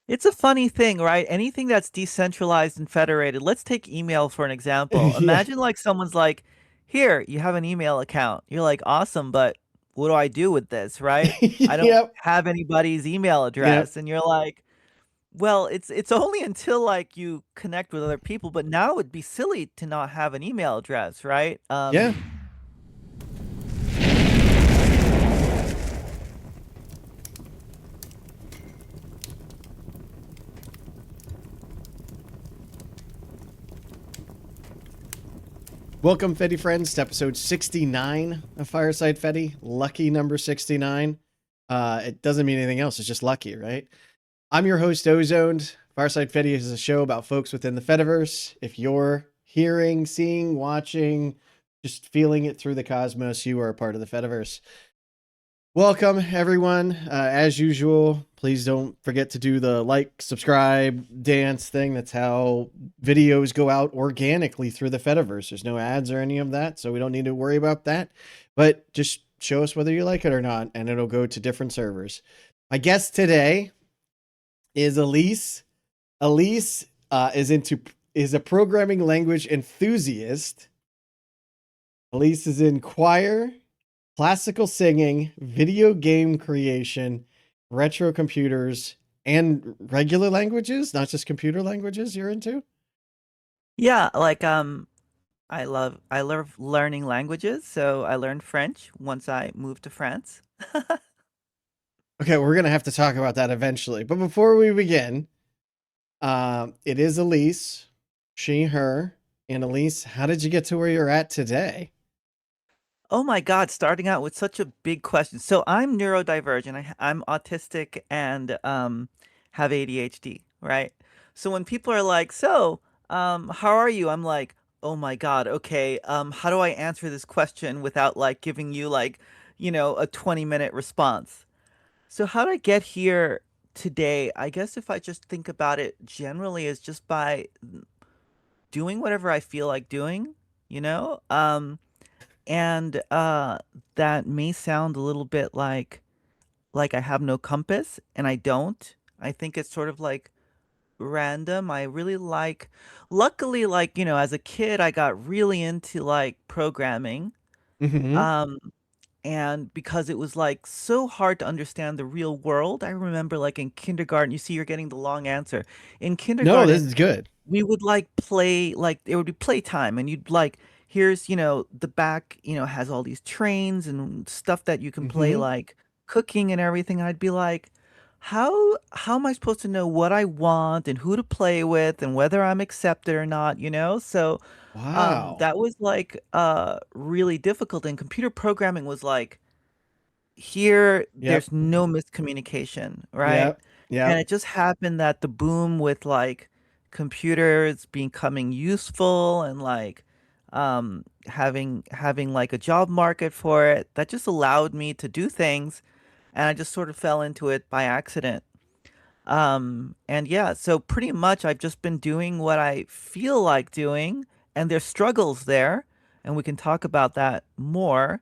It's a funny thing, right? Anything that's decentralized and federated. Let's take email for an example. Yeah. Imagine like someone's like, "Here, you have an email account." You're like, "Awesome, but what do I do with this?" Right? I don't Yep. have anybody's email Yep. address. And you're like, "Well, it's only until like you connect with other people, but now it'd be silly to not have an email address, right?" Yeah. Welcome, Fedi Friends, to episode 69 of Fireside Fedi. Lucky number 69. It doesn't mean anything else. It's just lucky, right? I'm your host, Ozoned. Fireside Fedi is a show about folks within the Fediverse. If you're hearing, seeing, watching, just feeling it through the cosmos, you are a part of the Fediverse. Welcome, everyone. As usual, please don't forget to do the like, subscribe, dance thing. That's how videos go out organically through the Fediverse. There's no ads or any of that, so we don't need to worry about that. But just show us whether you like it or not, and it'll go to different servers. My guest today is Ellyse. Ellyse is a programming language enthusiast. Ellyse is in choir, classical singing, video game creation, retro computers, and regular languages, not just computer languages you're into? Yeah, like I love learning languages, so I learned French once I moved to France. Okay, we're going to have to talk about that eventually. But before we begin, it is Ellyse, she, her. And Ellyse, how did you get to where you're at today? Oh my God, starting out with such a big question. So I'm neurodivergent. I'm autistic and have ADHD, right? So when people are like, "So, how are you?" I'm like, "Oh my God, okay. How do I answer this question without like giving you like, a 20-minute response?" So how did I get here today? I guess if I just think about it generally is just by doing whatever I feel like doing, you know? And that may sound a little bit like I have no compass, and I don't. I think it's sort of like random. I really like, luckily, like, as a kid, I got really into like programming. Mm-hmm. Um, and because it was like so hard to understand the real world, I remember like in kindergarten, you see, you're getting the long answer. In No, this kindergarten, is good. we would like play, like it would be playtime, and you'd like, here's, the back, has all these trains and stuff that you can play, Mm-hmm. like cooking and everything. And I'd be like, how am I supposed to know what I want and who to play with and whether I'm accepted or not? So Wow. that was like really difficult. And computer programming was like, here Yep. there's no miscommunication, right? Yep. And Yep. it just happened that the boom with like computers becoming useful and like having like a job market for it, that just allowed me to do things, and I just sort of fell into it by accident. And yeah, so pretty much I've just been doing what I feel like doing, and there's struggles there, and we can talk about that more.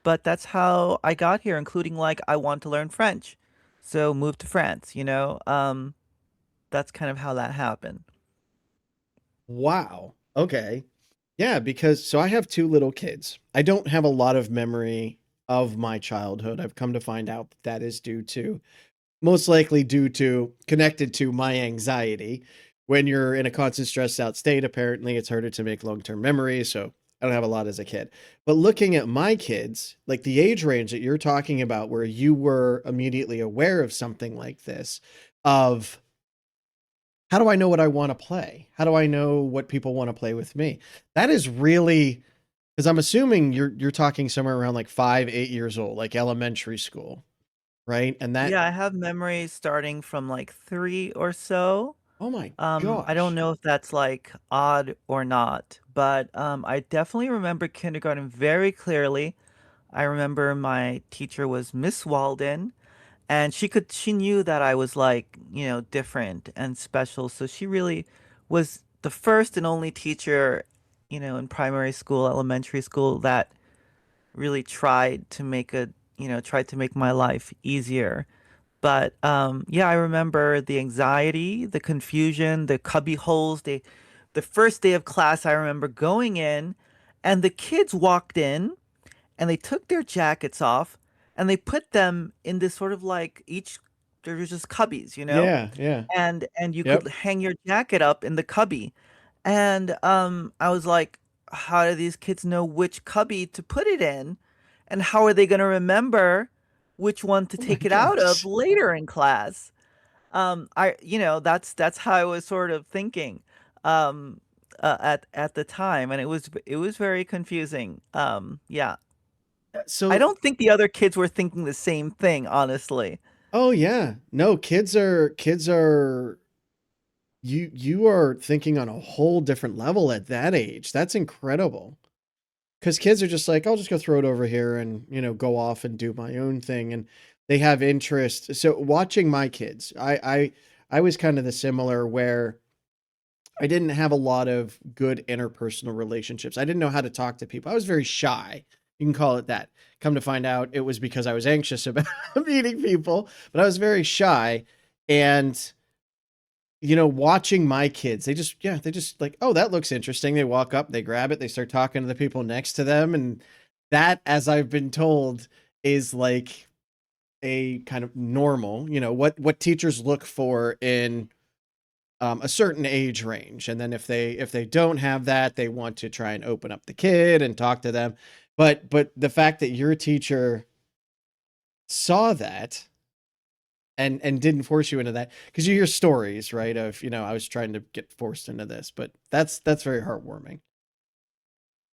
But that's how I got here, including like I want to learn French. So moved to France. That's kind of how that happened. Wow. Okay. Yeah, because so I have two little kids. I don't have a lot of memory of my childhood. I've come to find out that that is due to, most likely due to, connected to my anxiety. When you're in a constant stressed out state, apparently it's harder to make long term memories. So I don't have a lot as a kid. But looking at my kids, like the age range that you're talking about, where you were immediately aware of something like this, of how do I know what I want to play? How do I know what people want to play with me? That is really, because I'm assuming you're talking somewhere around like 5, 8 years old, like elementary school, right? And that, Yeah, I have memories starting from like three or so. oh my I don't gosh. know if that's like odd or not, but I definitely remember kindergarten very clearly. I remember my teacher was Miss Walden, and she knew that I was like, different and special. So she really was the first and only teacher, in primary school, elementary school, that really tried to make my life easier. But yeah, I remember the anxiety, the confusion, the cubby holes. The first day of class, I remember going in, and the kids walked in, and they took their jackets off, and they put them in this sort of like each. There was just cubbies, you know, Yeah, yeah. and you could Yep. hang your jacket up in the cubby. And I was like, how do these kids know which cubby to put it in? And how are they going to remember which one to Oh my take it out of gosh. later in class? That's how I was sort of thinking at the time, and it was very confusing. Yeah. I So, don't think the other kids were thinking the same thing, honestly. oh yeah. No, kids are you are thinking on a whole different level at that age. That's incredible. Because kids are just like, I'll just go throw it over here and, go off and do my own thing. And they have interest. So watching my kids, I was kind of the similar where I didn't have a lot of good interpersonal relationships. I didn't know how to talk to people. I was very shy. You can call it that. Come to find out, it was because I was anxious about meeting people, but I was very shy. And watching my kids, they just like, oh, that looks interesting. They walk up, they grab it, they start talking to the people next to them. And that, as I've been told, is like a kind of normal, what teachers look for in a certain age range. And then if they don't have that, they want to try and open up the kid and talk to them. But the fact that your teacher saw that and didn't force you into that, because you hear stories, right, of, I was trying to get forced into this, but that's very heartwarming.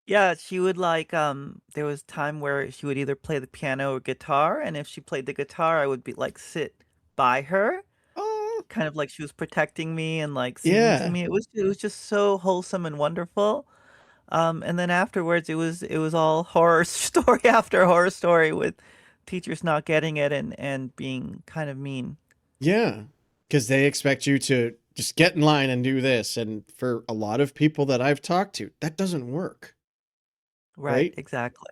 Yeah, she would like there was time where she would either play the piano or guitar, and if she played the guitar, I would be like sit by her, Oh, kind of like she was protecting me and like singing to yeah. me. It was just so wholesome and wonderful. And then afterwards it was all horror story after horror story with teachers not getting it and being kind of mean. Yeah, because they expect you to just get in line and do this, and for a lot of people that I've talked to, that doesn't work, Right, right? exactly.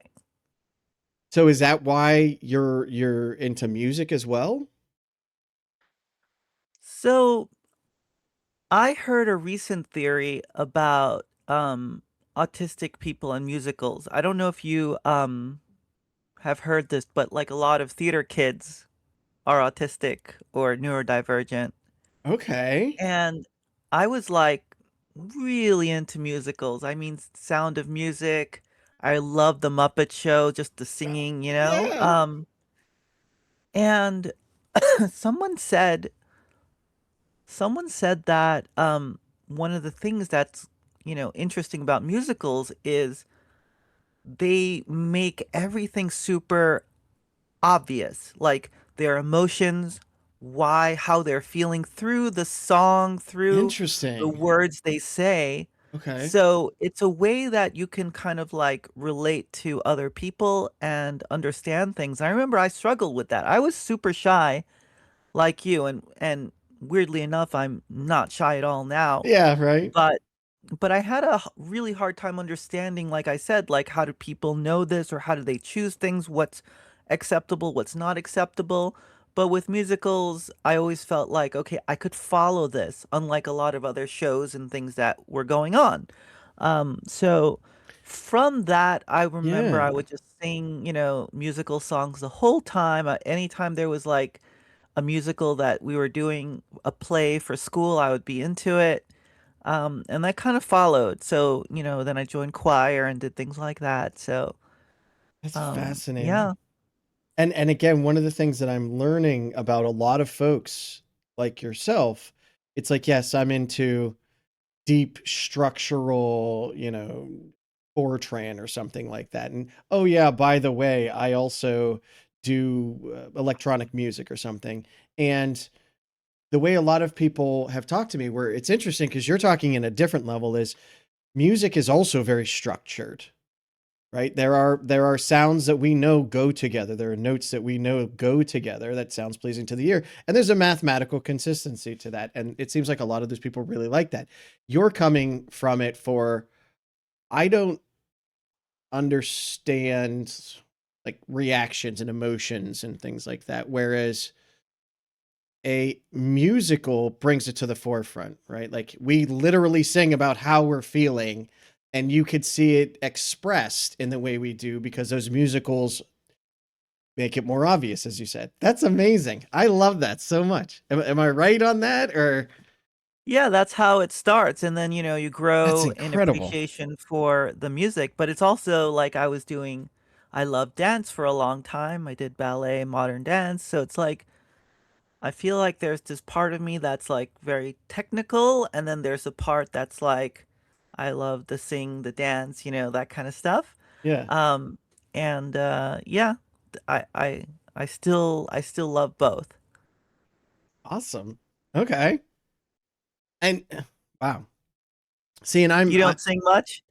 So is that why you're into music as well? So I heard a recent theory about autistic people and musicals. I don't know if you have heard this, but like a lot of theater kids are autistic or neurodivergent. Okay. And I was like really into musicals. I mean, Sound of Music. I love The Muppet Show, just the singing, you know? Yeah. And someone said someone said that one of the things that's, interesting about musicals is they make everything super obvious, like their emotions, why, how they're feeling through the song, through the Interesting. words they say. Okay. So it's a way that you can kind of like relate to other people and understand things. I remember I struggled with that. I was super shy like you, and weirdly enough, I'm not shy at all now, Yeah, right. but I had a really hard time understanding, like I said, like how do people know this or how do they choose things, what's acceptable, what's not acceptable. But with musicals, I always felt like, okay, I could follow this, unlike a lot of other shows and things that were going on. So from that, I remember I Yeah. would just sing, musical songs the whole time. Anytime there was like a musical that we were doing a play for school, I would be into it. And that kind of followed. So, then I joined choir and did things like that. So, That's fascinating. yeah, And again, one of the things that I'm learning about a lot of folks like yourself, it's like, yes, I'm into deep structural, Fortran or something like that. And oh yeah, by the way, I also do electronic music or something. And the way a lot of people have talked to me, where it's interesting because you're talking in a different level, is music is also very structured, right? There are sounds that we know go together. There are notes that we know go together that sounds pleasing to the ear. And there's a mathematical consistency to that. And it seems like a lot of those people really like that. You're coming from it for, I don't understand like reactions and emotions and things like that. Whereas a musical brings it to the forefront, right? Like we literally sing about how we're feeling, and you could see it expressed in the way we do because those musicals make it more obvious, as you said. That's amazing. I love that so much. Am I right on that? Or Yeah, that's how it starts. And then, you that's grow in incredible. appreciation for the music. But it's also like I loved dance for a long time. I did ballet, modern dance. So it's like, I feel like there's this part of me that's like very technical. And then there's a part that's like, I love the sing, the dance, that kind of stuff. Yeah. Um, and yeah, I, I, I still love both. Awesome. Okay. And wow. See, and You don't sing much?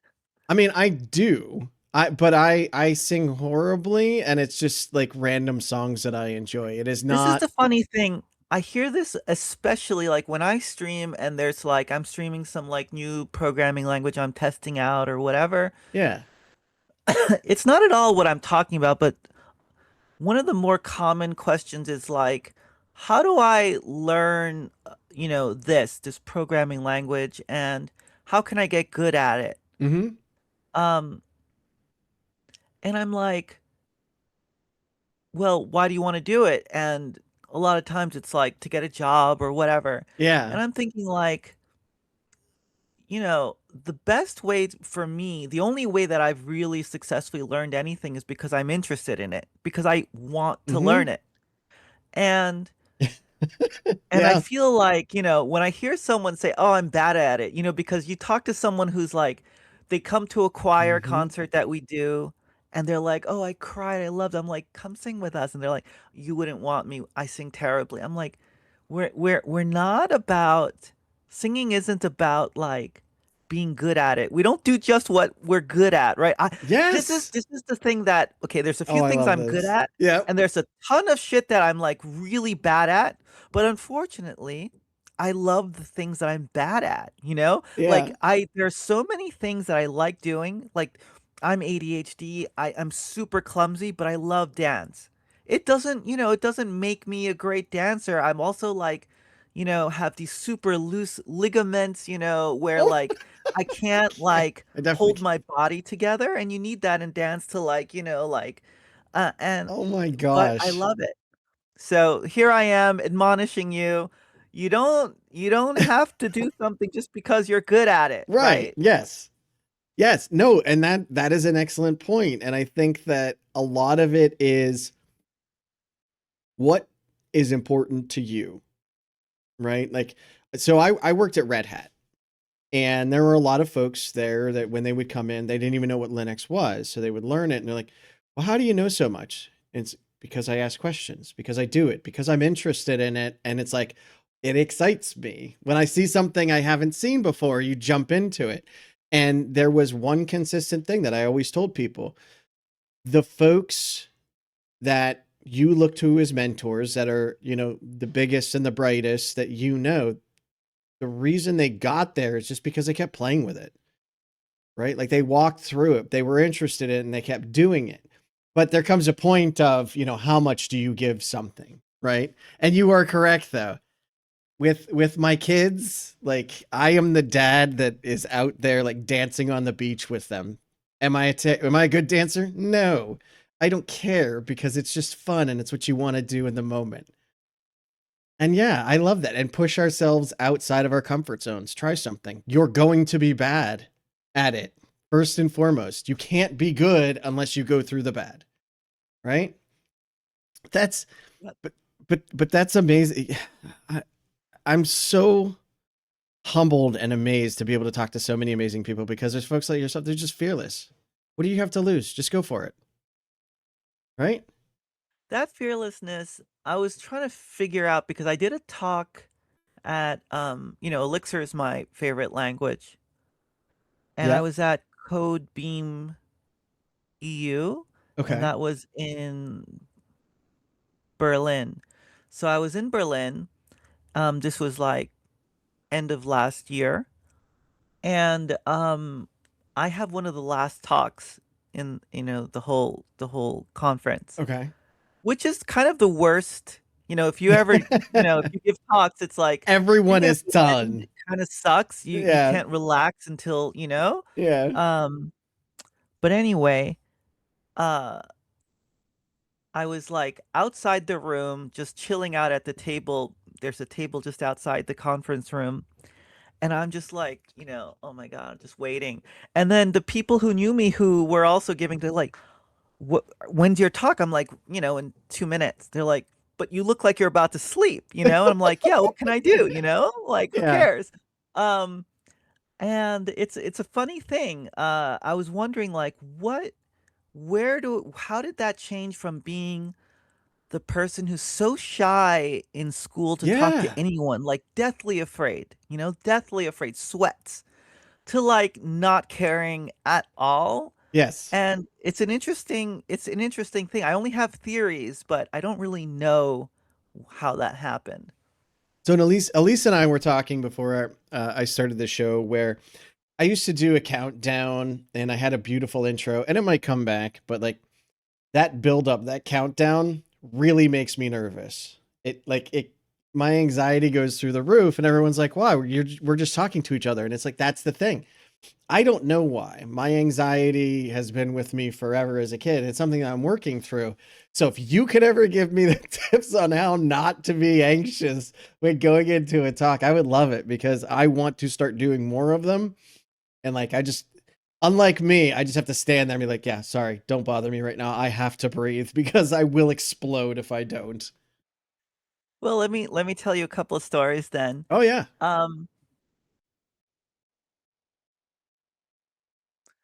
I mean, I do. But I sing horribly, and it's just like random songs that I enjoy. It is This is not. the funny thing. I hear this especially like when I stream and there's like I'm streaming some like new programming language I'm testing out or whatever. Yeah. It's not at all what I'm talking about, but one of the more common questions is like, how do I learn, this programming language and how can I get good at it? Mm-hmm. Um, and I'm like, well, why do you want to do it? And a lot of times it's like to get a job or whatever. Yeah. And I'm thinking like, the best way for me, the only way that I've really successfully learned anything is because I'm interested in it, because I want to Mm-hmm. learn it. And I Yeah. feel like, when I hear someone say, "Oh, I'm bad at it," because you talk to someone who's like, they come to a choir Mm-hmm. concert that we do, and they're like, "Oh, I cried, I loved it." I'm like, "Come sing with us." And they're like, "You wouldn't want me. I sing terribly." I'm like, we're not about singing isn't about like being good at it. We don't do just what we're good at, right? This is Yes. this is the thing that okay, there's a Oh, few I things love I'm good this. at, Yep. and there's a ton of shit that I'm like really bad at. But unfortunately, I love the things that I'm bad at, you know? Like Yeah. there's so many things that I like doing. Like I'm ADHD, I'm super clumsy, but I love dance. It doesn't make me a great dancer. I'm also like, have these super loose ligaments, where Oh, like I can't yeah. like I definitely. hold my body together and you need that in dance to like, like and Oh my but I gosh. love it. So here I am admonishing you. You don't have to do something just because you're good at it, Right. right? Yes. Yes. No, and that is an excellent point. And I think that a lot of it is what is important to you, right? Like, so I worked at Red Hat, and there were a lot of folks there that when they would come in, they didn't even know what Linux was. So they would learn it and they're like, well, how do you know so much? And it's because I ask questions, because I do it, because I'm interested in it. And it's like, it excites me. When I see something I haven't seen before, you jump into it. And there was one consistent thing that I always told people: the folks that you look to as mentors that are, the biggest and the brightest that the reason they got there is just because they kept playing with it, right? Like they walked through it, they were interested in it, and they kept doing it. But there comes a point of, how much do you give something, right? And you are correct though. With my kids, like I am the dad that is out there like dancing on the beach with them. Am I a good dancer? No. I don't care because it's just fun and it's what you want to do in the moment. And yeah, I love that. And push ourselves outside of our comfort zones. Try something. You're going to be bad at it. First and foremost, you can't be good unless you go through the bad, right? That's Yep. but that's amazing. I, I'm so humbled and amazed to be able to talk to so many amazing people because there's folks like yourself, they're just fearless. What do you have to lose? Just go for it, right? That fearlessness, I was trying to figure out because I did a talk at Elixir is my favorite language, and I Yep. was at Code Beam EU, and Okay. that was in Berlin. So I was in Berlin. This was like end of last year. And I have one of the last talks in the whole conference, Okay. which is kind of the worst. If you ever, if you give talks, it's like Everyone even if is the end done. kind of sucks, you Yeah. can't relax until. Yeah. Um, but anyway, uh, I was like outside the room, just chilling out at the table. There's a table just outside the conference room. And I'm just like, oh my God, just waiting. And then the people who knew me who were also giving, they're like, when's your talk? I'm like, in 2 minutes. They're like, but you look like you're about to sleep. And I'm like, yeah, what can I do? Like, who Yeah. cares? Um, and it's a funny thing. I was wondering like how did that change from being the person who's so shy in school to talk to Yeah. anyone, like deathly afraid, sweats, to like not caring at all. Yes. And it's an interesting thing. I only have theories, but I don't really know how that happened. So Elise and I were talking before I started the show where I used to do a countdown and I had a beautiful intro and it might come back, but like that build up, that countdown really makes me nervous. My anxiety goes through the roof and everyone's like, wow, we're just talking to each other. And it's like, that's the thing. I don't know why. My anxiety has been with me forever as a kid. It's something that I'm working through. So if you could ever give me the tips on how not to be anxious when going into a talk, I would love it because I want to start doing more of them. And like, unlike me, I just have to stand there and be like, yeah, sorry, don't bother me right now. I have to breathe because I will explode if I don't. Well, let me tell you a couple of stories then. Oh, yeah. Um,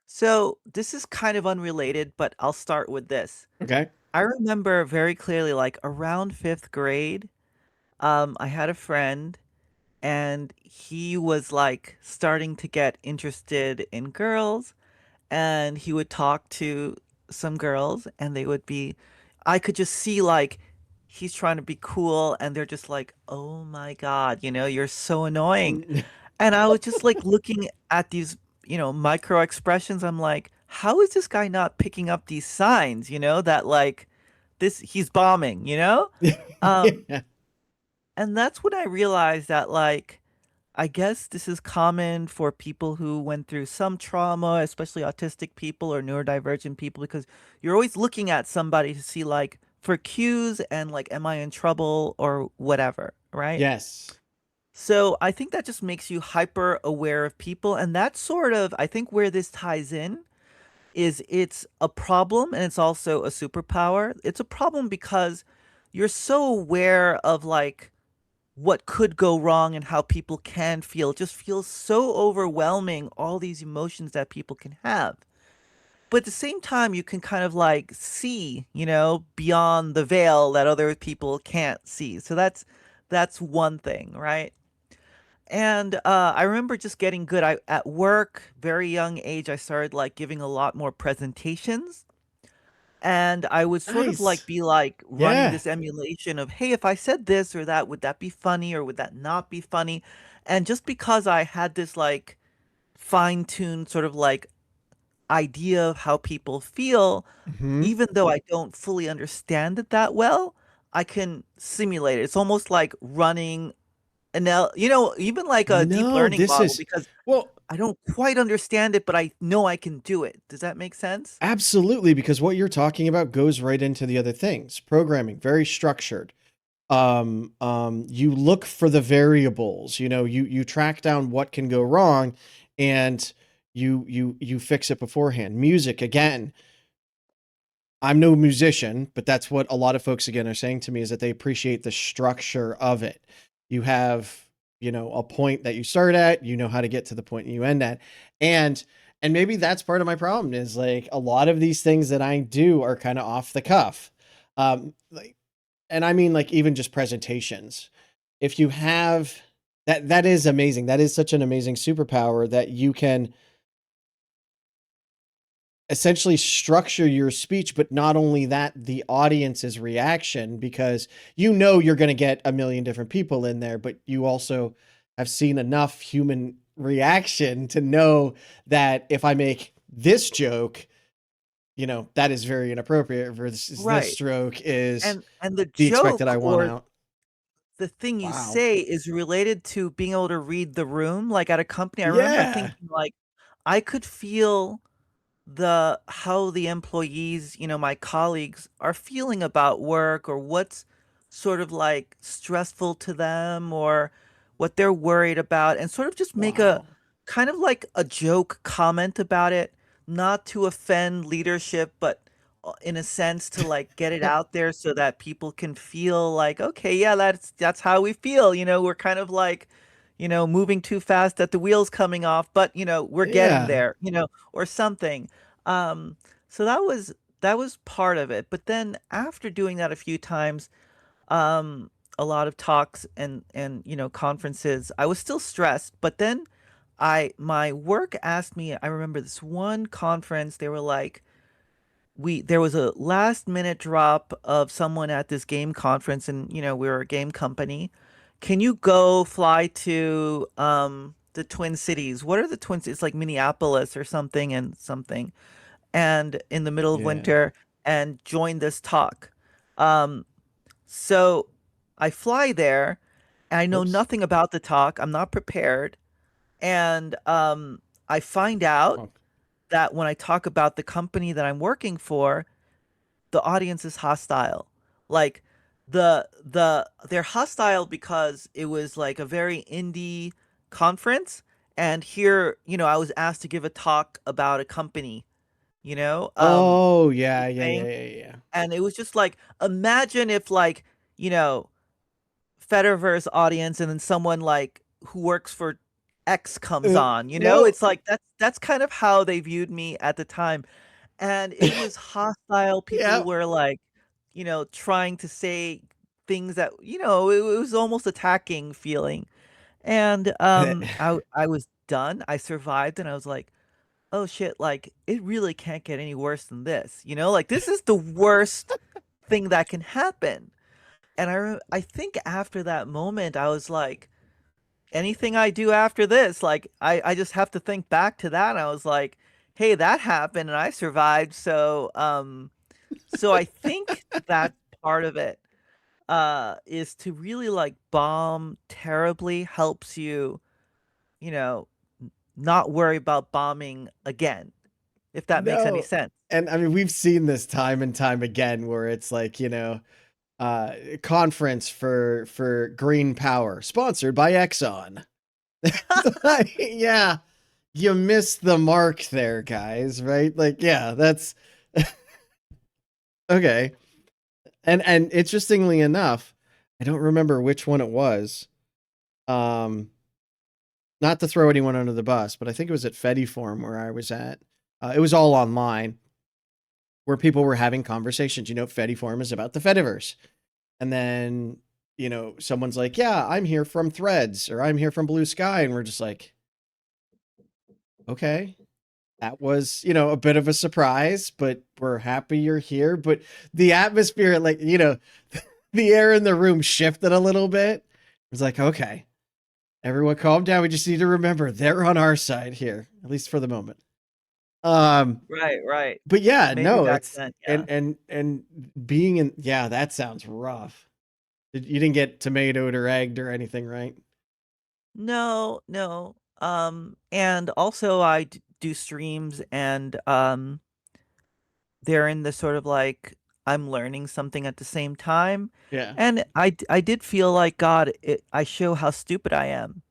so this is kind of unrelated, but I'll start with this. Okay. I remember very clearly, like around fifth grade, I had a friend and he was like starting to get interested in girls, and he would talk to some girls and I could just see like he's trying to be cool and they're just like, "Oh my God, you're so annoying." And I was just like looking at these, micro expressions. I'm like, how is this guy not picking up these signs, that like he's bombing? Um, Yeah. and that's when I realized that like I guess this is common for people who went through some trauma, especially autistic people or neurodivergent people, because you're always looking at somebody to see like for cues and like, am I in trouble or whatever, right? Yes. So I think that just makes you hyper aware of people. And that's sort of, I think, where this ties in is it's a problem and it's also a superpower. It's a problem because you're so aware of like what could go wrong and how people can feel. It just feels so overwhelming, all these emotions that people can have. But at the same time, you can kind of like see, beyond the veil that other people can't see. So that's one thing, right? And I remember just getting good. I at work, very young age, I started like giving a lot more presentations. And I would sort of like Nice. be like running Yeah. this emulation of, hey, if I said this or that, would that be funny or would that not be funny? And just because I had this like fine-tuned sort of like idea of how people feel, Hmm. even though I don't fully understand it that well, I can simulate it. It's almost like running even like a deep No, learning this model is, because well, I don't quite understand it, but I know I can do it. Does that make sense? absolutely, because what you're talking about goes right into the other things. Programming, very structured. You look for the variables, you track down what can go wrong and you fix it beforehand. Music, again, I'm no musician, but that's what a lot of folks again are saying to me is that they appreciate the structure of it. You have, a point that you start at, you know how to get to the point you end at. And and maybe that's part of my problem is like a lot of these things that I do are kind of off the cuff. Like, and I mean like even just presentations. If you have that is amazing. That is such an amazing superpower that you can essentially structure your speech, but not only that, the audience's reaction, because you're going to get a million different people in there, but you also have seen enough human reaction to know that if I make this joke, that is very inappropriate versus this Right. stroke is And the the expected joke I want or out. the thing you Wow. say is related to being able to read the room. Like at a company, I remember Yeah. thinking like I could feel the how the employees, my colleagues are feeling about work or what's sort of like stressful to them or what they're worried about and sort of just make a Wow. kind of like a joke comment about it, not to offend leadership, but in a sense to like get it out there so that people can feel like, okay, yeah, that's how we feel. We're kind of like, moving too fast that the wheels coming off, but we're getting Yeah. there, or something. Um, so that was part of it. But then after doing that a few times, um, a lot of talks and conferences, I was still stressed. But then my work asked me. I remember this one conference. They were like, we there was a last minute drop of someone at this game conference, and we're a game company. Can you go fly to the Twin Cities? What are the Twin Cities? It's like Minneapolis or something and something and in the middle of Yeah. winter and join this talk. Um, so I fly there and I know Whoops. nothing about the talk. I'm not prepared. And I find out Oh, that when I talk about the company that I'm working for, the audience is hostile. Like they're hostile because it was like a very indie conference. And here, I was asked to give a talk about a company, you know? Um, oh yeah, yeah, yeah, thing. yeah, yeah. And it was just like, imagine if like, you know, Fediverse audience and then someone like who works for X comes on, No. It's like that's kind of how they viewed me at the time. And it was hostile. People Yeah. were like, trying to say things that, it was almost attacking feeling. And I was done. I survived and I was like, oh shit, like it really can't get any worse than this, Like this is the worst thing that can happen. And I think after that moment, I was like, anything I do after this, like I just have to think back to that. And I was like, hey, that happened and I survived. So I think that part of it is to really like bomb terribly helps you, you know, not worry about bombing again, if that makes any No. sense. And I mean, we've seen this time and time again where it's like, conference for green power sponsored by Exxon. Yeah, you missed the mark there, guys, right? Like, yeah, that's okay. And interestingly enough, I don't remember which one it was. Um, not to throw anyone under the bus, but I think it was at Fedi Forum where I was at. It was all online where people were having conversations. Fedi Forum is about the Fediverse. And then, someone's like, yeah, I'm here from Threads or I'm here from Blue Sky. And we're just like, okay, that was, a bit of a surprise, but we're happy you're here. But the atmosphere, like, the air in the room shifted a little bit. It was like, okay, everyone calm down. We just need to remember they're on our side here, at least for the moment. Um, Right, right. but yeah, Maybe no, back it's then, yeah. and being in, yeah, that sounds rough. You didn't get tomatoed or egged or anything, right? No, no. And also do streams and they're in the sort of like I'm learning something at the same time. Yeah. And I did feel like God, I show how stupid I am.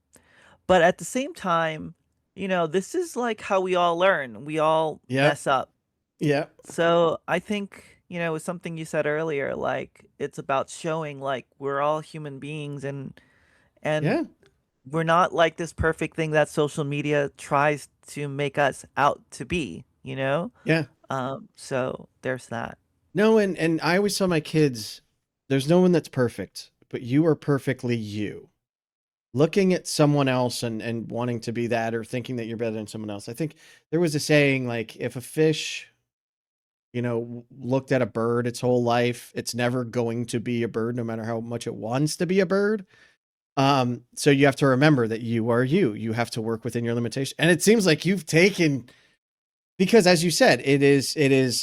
But at the same time, this is like how we all learn. We all Yep. mess up. Yep. So I think, it was something you said earlier, like it's about showing like we're all human beings and Yeah. we're not like this perfect thing that social media tries to make us out to be? Yeah. So there's that. No, and I always tell my kids, there's no one that's perfect, but you are perfectly you. Looking at someone else and wanting to be that or thinking that you're better than someone else. I think there was a saying like if a fish, looked at a bird its whole life, it's never going to be a bird no matter how much it wants to be a bird. So you have to remember that you are you. You have to work within your limitation. And it seems like you've taken, because as you said, it is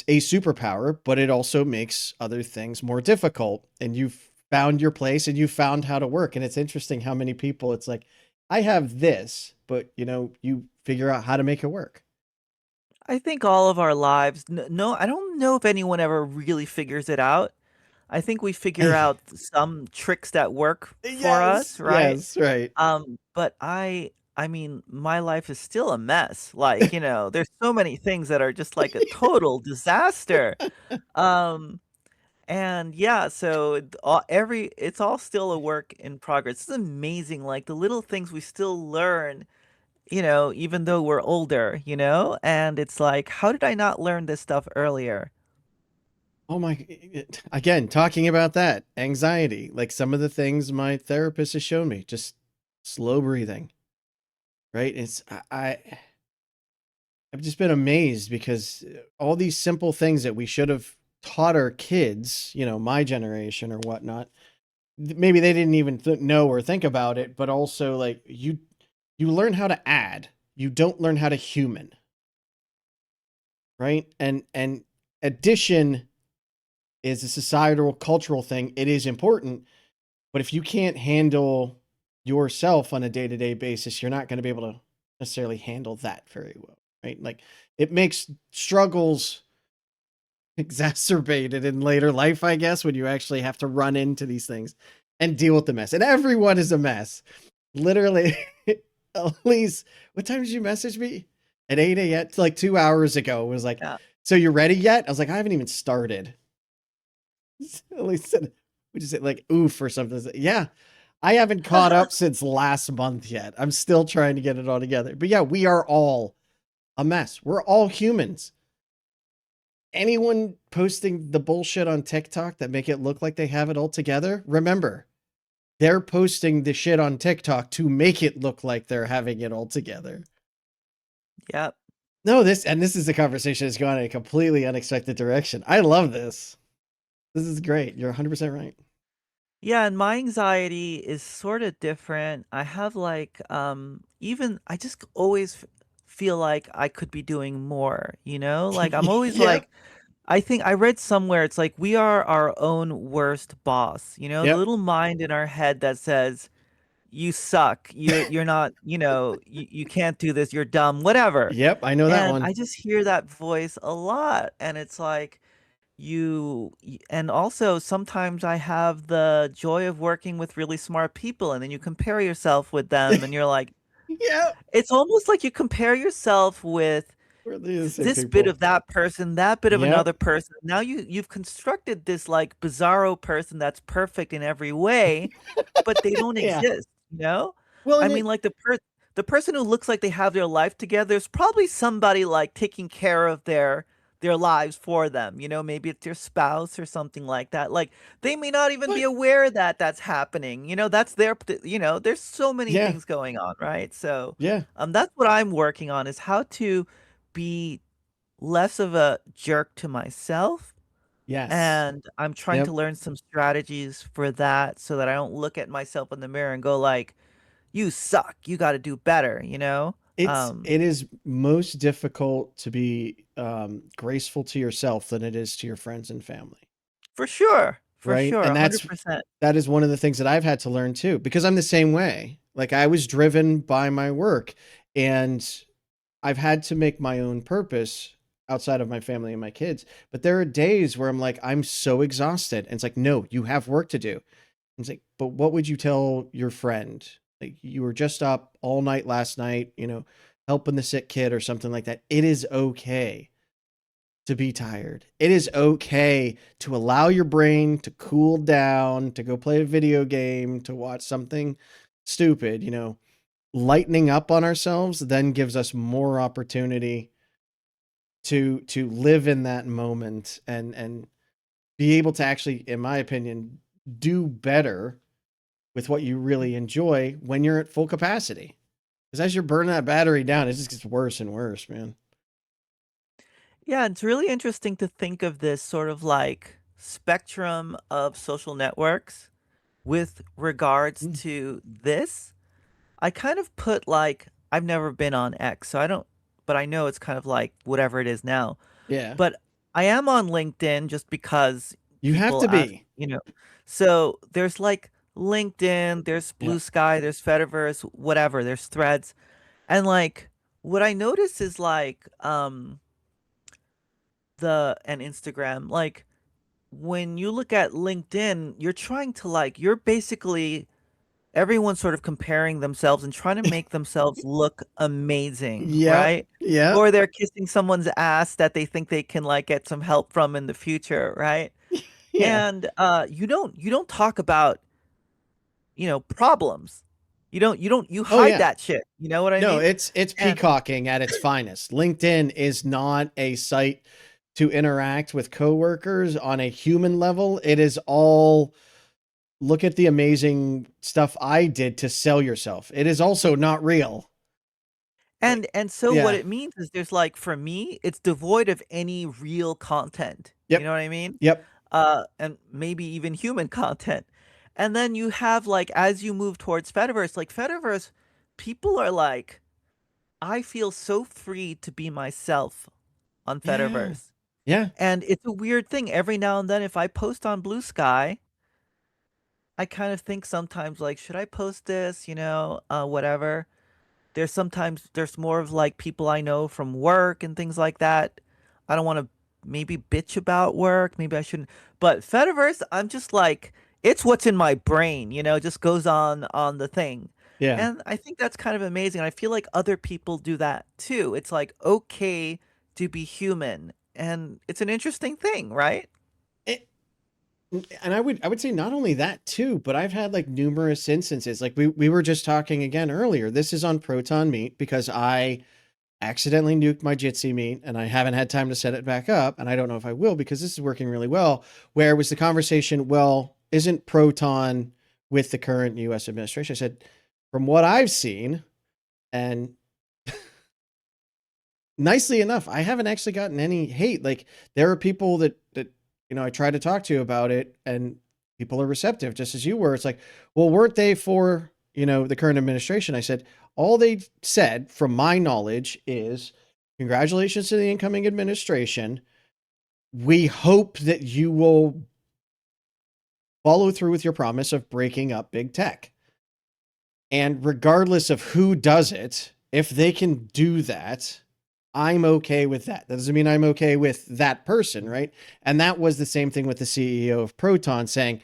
a superpower, but it also makes other things more difficult. And you've found your place and you found how to work. And it's interesting how many people it's like, I have this, but you figure out how to make it work. I think all of our lives, no, I don't know if anyone ever really figures it out. I think we figure out some tricks that work for us, Yes, right? yes, right. But I mean, my life is still a mess. Like, there's so many things that are just like a total disaster. Um, and yeah, so it's all still a work in progress. It's amazing, like the little things we still learn, even though we're older, And it's like, how did I not learn this stuff earlier? Oh my, again, talking about that anxiety, like some of the things my therapist has shown me, just slow breathing, right? I've just been amazed because all these simple things that we should have taught our kids, my generation or whatnot, maybe they didn't even know or think about it, but also like you learn how to add, you don't learn how to human, right? And addition is a societal cultural thing. It is important, but if you can't handle yourself on a day-to-day basis, you're not going to be able to necessarily handle that very well, right? Like it makes struggles exacerbated in later life, I guess, when you actually have to run into these things and deal with the mess. And everyone is a mess. Literally, Ellyse, what time did you message me? At 8 a.m., like 2 hours ago. It was like, Yeah. so you ready yet? I was like, I haven't even started. Ellyse said, we just said like oof or something. Yeah, I haven't caught up since last month yet. I'm still trying to get it all together. But yeah, we are all a mess. We're all humans. Anyone posting the bullshit on TikTok that make it look like they have it all together, remember, they're posting the shit on TikTok to make it look like they're having it all together. Yep. No, this is a conversation that's gone in a completely unexpected direction. I love this. This is great. You're 100% right. Yeah, and my anxiety is sort of different. I have like even I just always feel like I could be doing more, Like I'm always Yep. like I think I read somewhere it's like we are our own worst boss, the Yep. little mind in our head that says you suck, you're not, you can't do this, you're dumb, whatever. Yep. I know that And one. I just hear that voice a lot and it's like and also sometimes I have the joy of working with really smart people and then you compare yourself with them and you're like Yep. it's almost like you compare yourself with We're the same this bit people. of that person, that bit of Yep. another person. Now you've constructed this like bizarro person that's perfect in every way, but they don't Yeah. exist? Well, I and mean it, like the person who looks like they have their life together is probably somebody like taking care of their lives for them. Maybe it's their spouse or something like that. Like they may not even be but aware that that's happening. That's there's so many yeah. things going on, right? So, Yeah. that's what I'm working on is how to be less of a jerk to myself. Yes. And I'm trying to Yep. learn some strategies for that so that I don't look at myself in the mirror and go like, you suck. You got to do better? It is most difficult to be graceful to yourself than it is to your friends and family, For sure. For right? sure. And 100%. that is one of the things that I've had to learn too, because I'm the same way. Like I was driven by my work, and I've had to make my own purpose outside of my family and my kids. But there are days where I'm like, I'm so exhausted, and it's like, no, you have work to do. It's like, but what would you tell your friend? Like you were just up all night last night, helping the sick kid or something like that. It is okay to be tired. It is okay to allow your brain to cool down, to go play a video game, to watch something stupid, lightening up on ourselves then gives us more opportunity to live in that moment and be able to actually, in my opinion, do better with what you really enjoy when you're at full capacity. Because as you're burning that battery down, it just gets worse and worse, man. Yeah, it's really interesting to think of this sort of like spectrum of social networks with regards Mm. to this. I kind of put like I've never been on X, so I don't, but I know it's kind of like whatever it is now. Yeah. But I am on LinkedIn just because You have people to ask, be. So there's like LinkedIn, there's Yeah. Blue Sky, there's Fediverse, whatever, there's Threads. And like what I notice is like the and Instagram, like when you look at LinkedIn, you're trying to like you're basically everyone's sort of comparing themselves and trying to make themselves look amazing, Yep. right? Yep. Or they're kissing someone's ass that they think they can like get some help from in the future, right? Yeah. And you don't talk about, problems. You Oh hide yeah. that shit. You know what I No, mean? it's And peacocking at its finest. LinkedIn is not a site to interact with coworkers on a human level. It is all look at the amazing stuff I did to sell yourself. It is also not real. Like, and so what yeah. it means is there's like for me, it's devoid of any real content. You Yep. know what I mean? Yep. And maybe even human content. And then you have like as you move towards Fediverse, like Fediverse, people are like, I feel so free to be myself on Yeah. Fediverse. Yeah. And it's a weird thing. Every now and then, if I post on Blue Sky, I kind of think sometimes like, should I post this? Whatever. There's more of like people I know from work and things like that. I don't want to maybe bitch about work. Maybe I shouldn't. But Fediverse, I'm just like, it's what's in my brain, just goes on the thing. Yeah. And I think that's kind of amazing. I feel like other people do that too. It's like okay to be human. And it's an interesting thing, right? It, and I would say not only that too, but I've had like numerous instances. Like we were just talking again earlier. This is on Proton Meet because I accidentally nuked my Jitsi meet and I haven't had time to set it back up. And I don't know if I will because this is working really well. Where was the conversation? Well, isn't Proton with the current US administration? I said, from what I've seen, and nicely enough, I haven't actually gotten any hate. Like there are people that I try to talk to about it, and people are receptive, just as you were. It's like, well, weren't they for the current administration? I said all they said, from my knowledge, is congratulations to the incoming administration. We hope that you will follow through with your promise of breaking up big tech. And regardless of who does it, if they can do that, I'm okay with that. That doesn't mean I'm okay with that person, right? And that was the same thing with the CEO of Proton saying,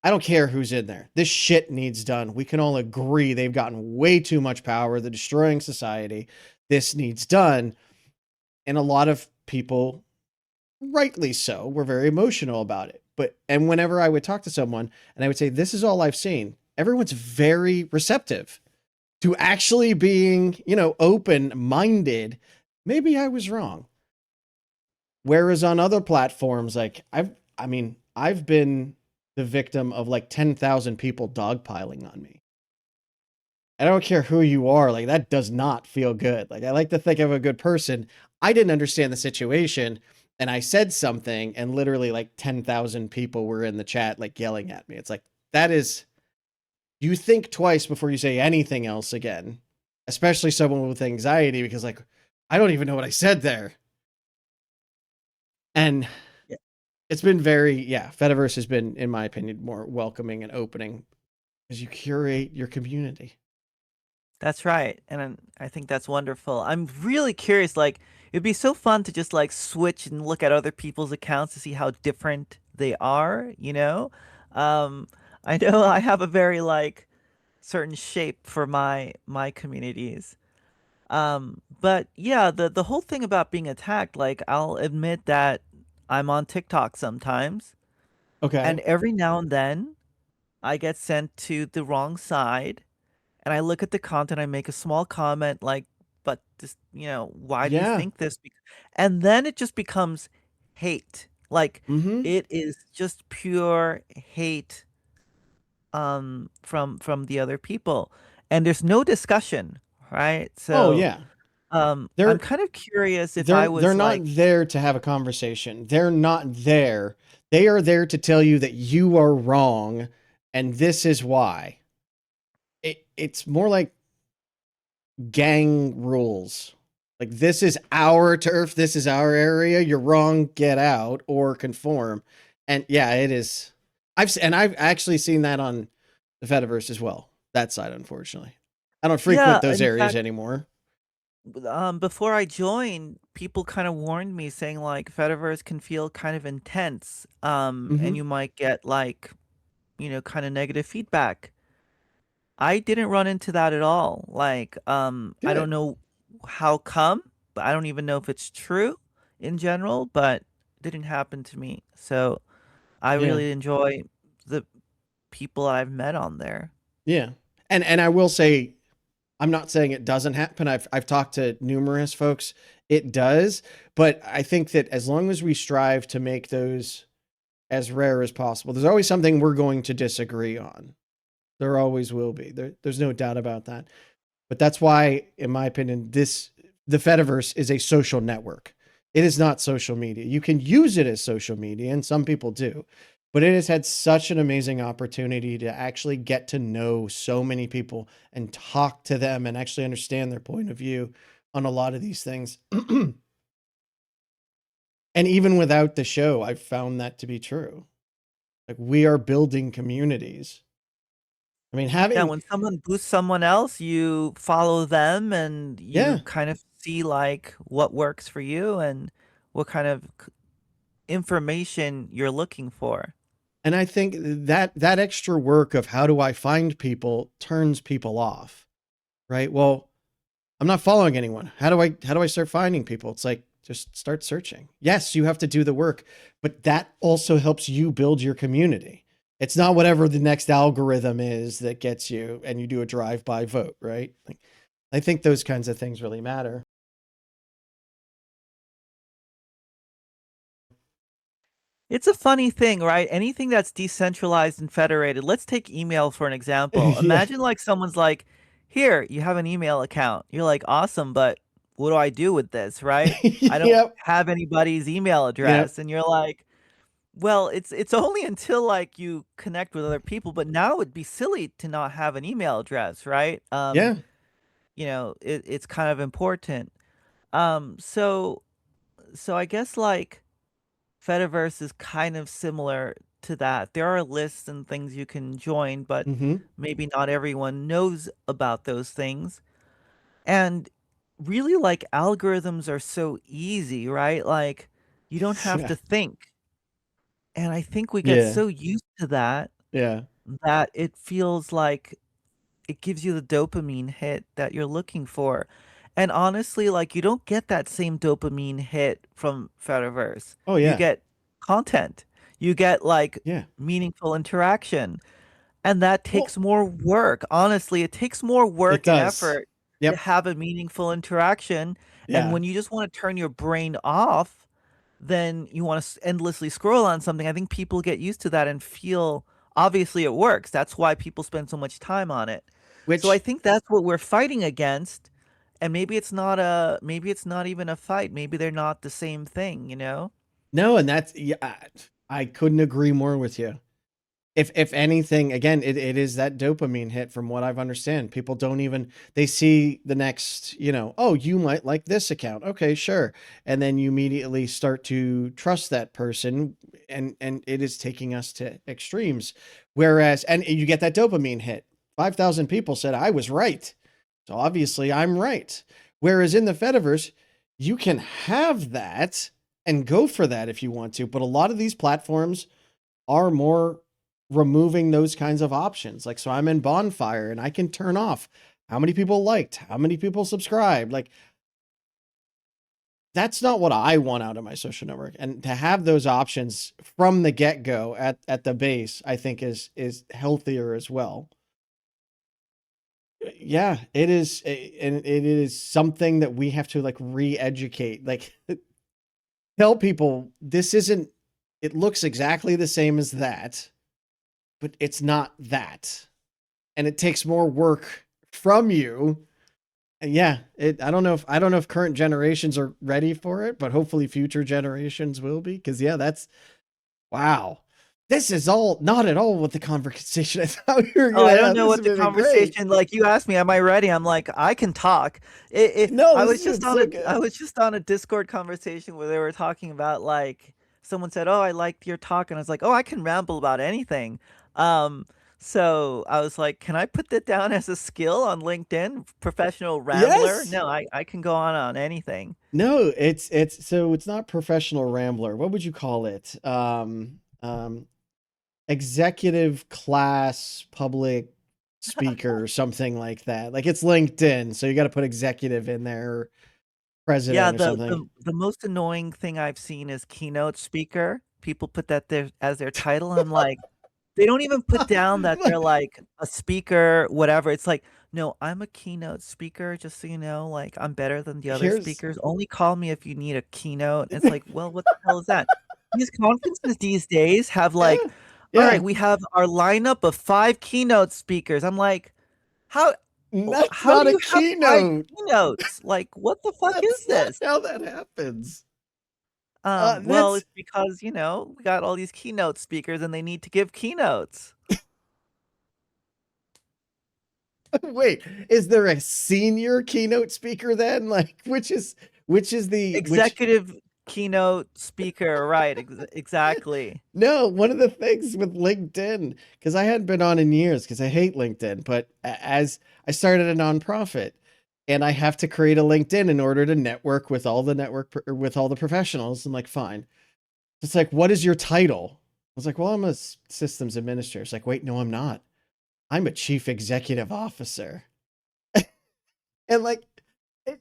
I don't care who's in there. This shit needs done. We can all agree they've gotten way too much power. They're destroying society. This needs done. And a lot of people, rightly so, were very emotional about it. And whenever I would talk to someone and I would say, this is all I've seen, everyone's very receptive to actually being, open minded. Maybe I was wrong. Whereas on other platforms, like I've been the victim of like 10,000 people dogpiling on me. I don't care who you are, like that does not feel good. Like I like to think I'm a good person. I didn't understand the situation and I said something and literally like 10,000 people were in the chat like yelling at me. It's like that is you think twice before you say anything else again, especially someone with anxiety because like I don't even know what I said there. And Yeah, it's been very, yeah, Fediverse has been, in my opinion, more welcoming and opening because you curate your community. that's right. And I think that's wonderful. I'm really curious, like, it'd be so fun to just like switch and look at other people's accounts to see how different they are? Um, I know I have a very like certain shape for my communities. But yeah, the whole thing about being attacked, like I'll admit that I'm on TikTok sometimes, and Okay. every now and then I get sent to the wrong side, and I look at the content, I make a small comment like, but this, why do you Yeah. think this? And then it just becomes hate. Like Mm-hmm. it is just pure hate from the other people. And there's no discussion, right? Oh So yeah. I'm They're kind of curious if I they're was not like, there to have a conversation. They're not there. They are there to tell you that you are wrong and this is why. It's more like gang rules. Like this is our turf, this is our area. You're wrong, get out or conform. And yeah, it is. I've actually seen that on the Fediverse as well. That side, unfortunately, I don't frequent Yeah, those in areas fact, anymore. before I joined, people kind of warned me saying like Fediverse can feel kind of intense, and Hmm. you might get like, kind of negative feedback. I didn't run into that at all. Like, I don't Good. know how come, but I don't even know if it's true in general, but it didn't happen to me. So I Yeah. really enjoy the people I've met on there. Yeah. And I will say, I'm not saying it doesn't happen. I've talked to numerous folks. It does, but I think that as long as we strive to make those as rare as possible, there's always something we're going to disagree on. There always will be. There's no doubt about that. But that's why, in my opinion, the Fediverse is a social network. It is not social media. You can use it as social media, and some people do, but it has had such an amazing opportunity to actually get to know so many people and talk to them and actually understand their point of view on a lot of these things. And even without the show, I've found that to be true. Like, we are building communities. I mean, Yeah, having, when someone boosts someone else, you follow them and you yeah. kind of see like what works for you and what kind of information you're looking for. And I think that extra work of how do I find people turns people off, right? Well, I'm not following anyone. How do I start finding people? It's like, just start searching. Yes, you have to do the work, but that also helps you build your community. It's not whatever the next algorithm is that gets you and you do a drive-by vote, right? Like, I think those kinds of things really matter. It's a funny thing, right? Anything that's decentralized and federated. Let's take email for an example. Yeah. Imagine like someone's like, "Here, you have an email account." You're like, "Awesome, but what do I do with this?" Right? I don't Yep. have anybody's email Yep. address. And you're like, "Well, it's only until like you connect with other people, but now it'd be silly to not have an email address, right?" Yeah. It's kind of important. So I guess like Fediverse is kind of similar to that. There are lists and things you can join, but Mm-hmm. maybe not everyone knows about those things. And really, like algorithms are so easy, right? Like you don't have Yeah. to think. And I think we get Yeah. so used to that Yeah. that it feels like it gives you the dopamine hit that you're looking for. And honestly, like you don't get that same dopamine hit from Fediverse. Oh You yeah. get content. You get like Yeah. meaningful interaction. And that Well, takes more work. Honestly, it takes more it work and does. effort to Yep. have a meaningful interaction. And Yeah. when you just want to turn your brain off, then you want to endlessly scroll on something. I think people get used to that and feel obviously it works. That's why people spend so much time on it. So I Which, think that's what we're fighting against. And maybe it's not even a fight. Maybe they're not the same thing, you know? no, and that's, yeah, I couldn't agree more with you. If anything, again, it is that dopamine hit from what I've understand. People don't even, they see the next, oh, you might like this account. Okay, sure. And then you immediately start to trust that person, and it is taking us to extremes. Whereas, and you get that dopamine hit. 5,000 people said I was right. So obviously I'm right. Whereas in the Fediverse, you can have that and go for that if you want to, but a lot of these platforms are more removing those kinds of options. Like, so I'm in Bonfire and I can turn off how many people liked, how many people subscribed. Like, that's not what I want out of my social network. And to have those options from the get-go at the base, I think is healthier as well. Yeah, it is, and it is something that we have to like re-educate. Like, tell people this isn't, it looks exactly the same as that, but it's not that. And it takes more work from you. And yeah, I don't know if current generations are ready for it, but hopefully future generations will be. Cause yeah, that's, wow. This is all not at all what the conversation I thought we were Oh, gonna I don't have. know This is what the gonna be great. conversation like you asked me, am I ready? I'm like, I can talk. No, I this was has been just on so I good. was just on a Discord conversation where they were talking about like someone said, "Oh, I liked your talk," and I was like, "Oh, I can ramble about anything." Um, so I was like, "Can I put that down as a skill on LinkedIn? Professional rambler?" Yes. No, I can go on anything. No, it's so it's not professional rambler. What would you call it? Executive class public speaker or something like that. Like it's LinkedIn, so you got to put executive in there, Yeah, president or the something. the the most annoying thing I've seen is keynote speaker. People put that there as their title, and I'm like, they don't even put down that they're like a speaker, whatever. It's like, no, I'm a keynote speaker, just so you know, like I'm better than the other Here's speakers. Only call me if you need a keynote. And it's like, well, what the hell is that? These conferences these days have like, yeah. all right, Yeah. we have our lineup of five keynote speakers. I'm like, how That's how do not a you have five keynote. keynotes? Like, what the fuck is That's not this? how that happens. Well, That's it's because, we got all these keynote speakers and they need to give keynotes. wait, is there a senior keynote speaker then? Like which is the which Executive keynote speaker, right, exactly. no, one of the things with LinkedIn, because I hadn't been on in years because I hate LinkedIn, but as I started a nonprofit and I have to create a LinkedIn in order to network with all the with all the professionals. I'm like, fine. It's like, what is your title? I was like, well, I'm a systems administrator. It's like, wait, no, I'm not. I'm a chief executive officer. And like, it,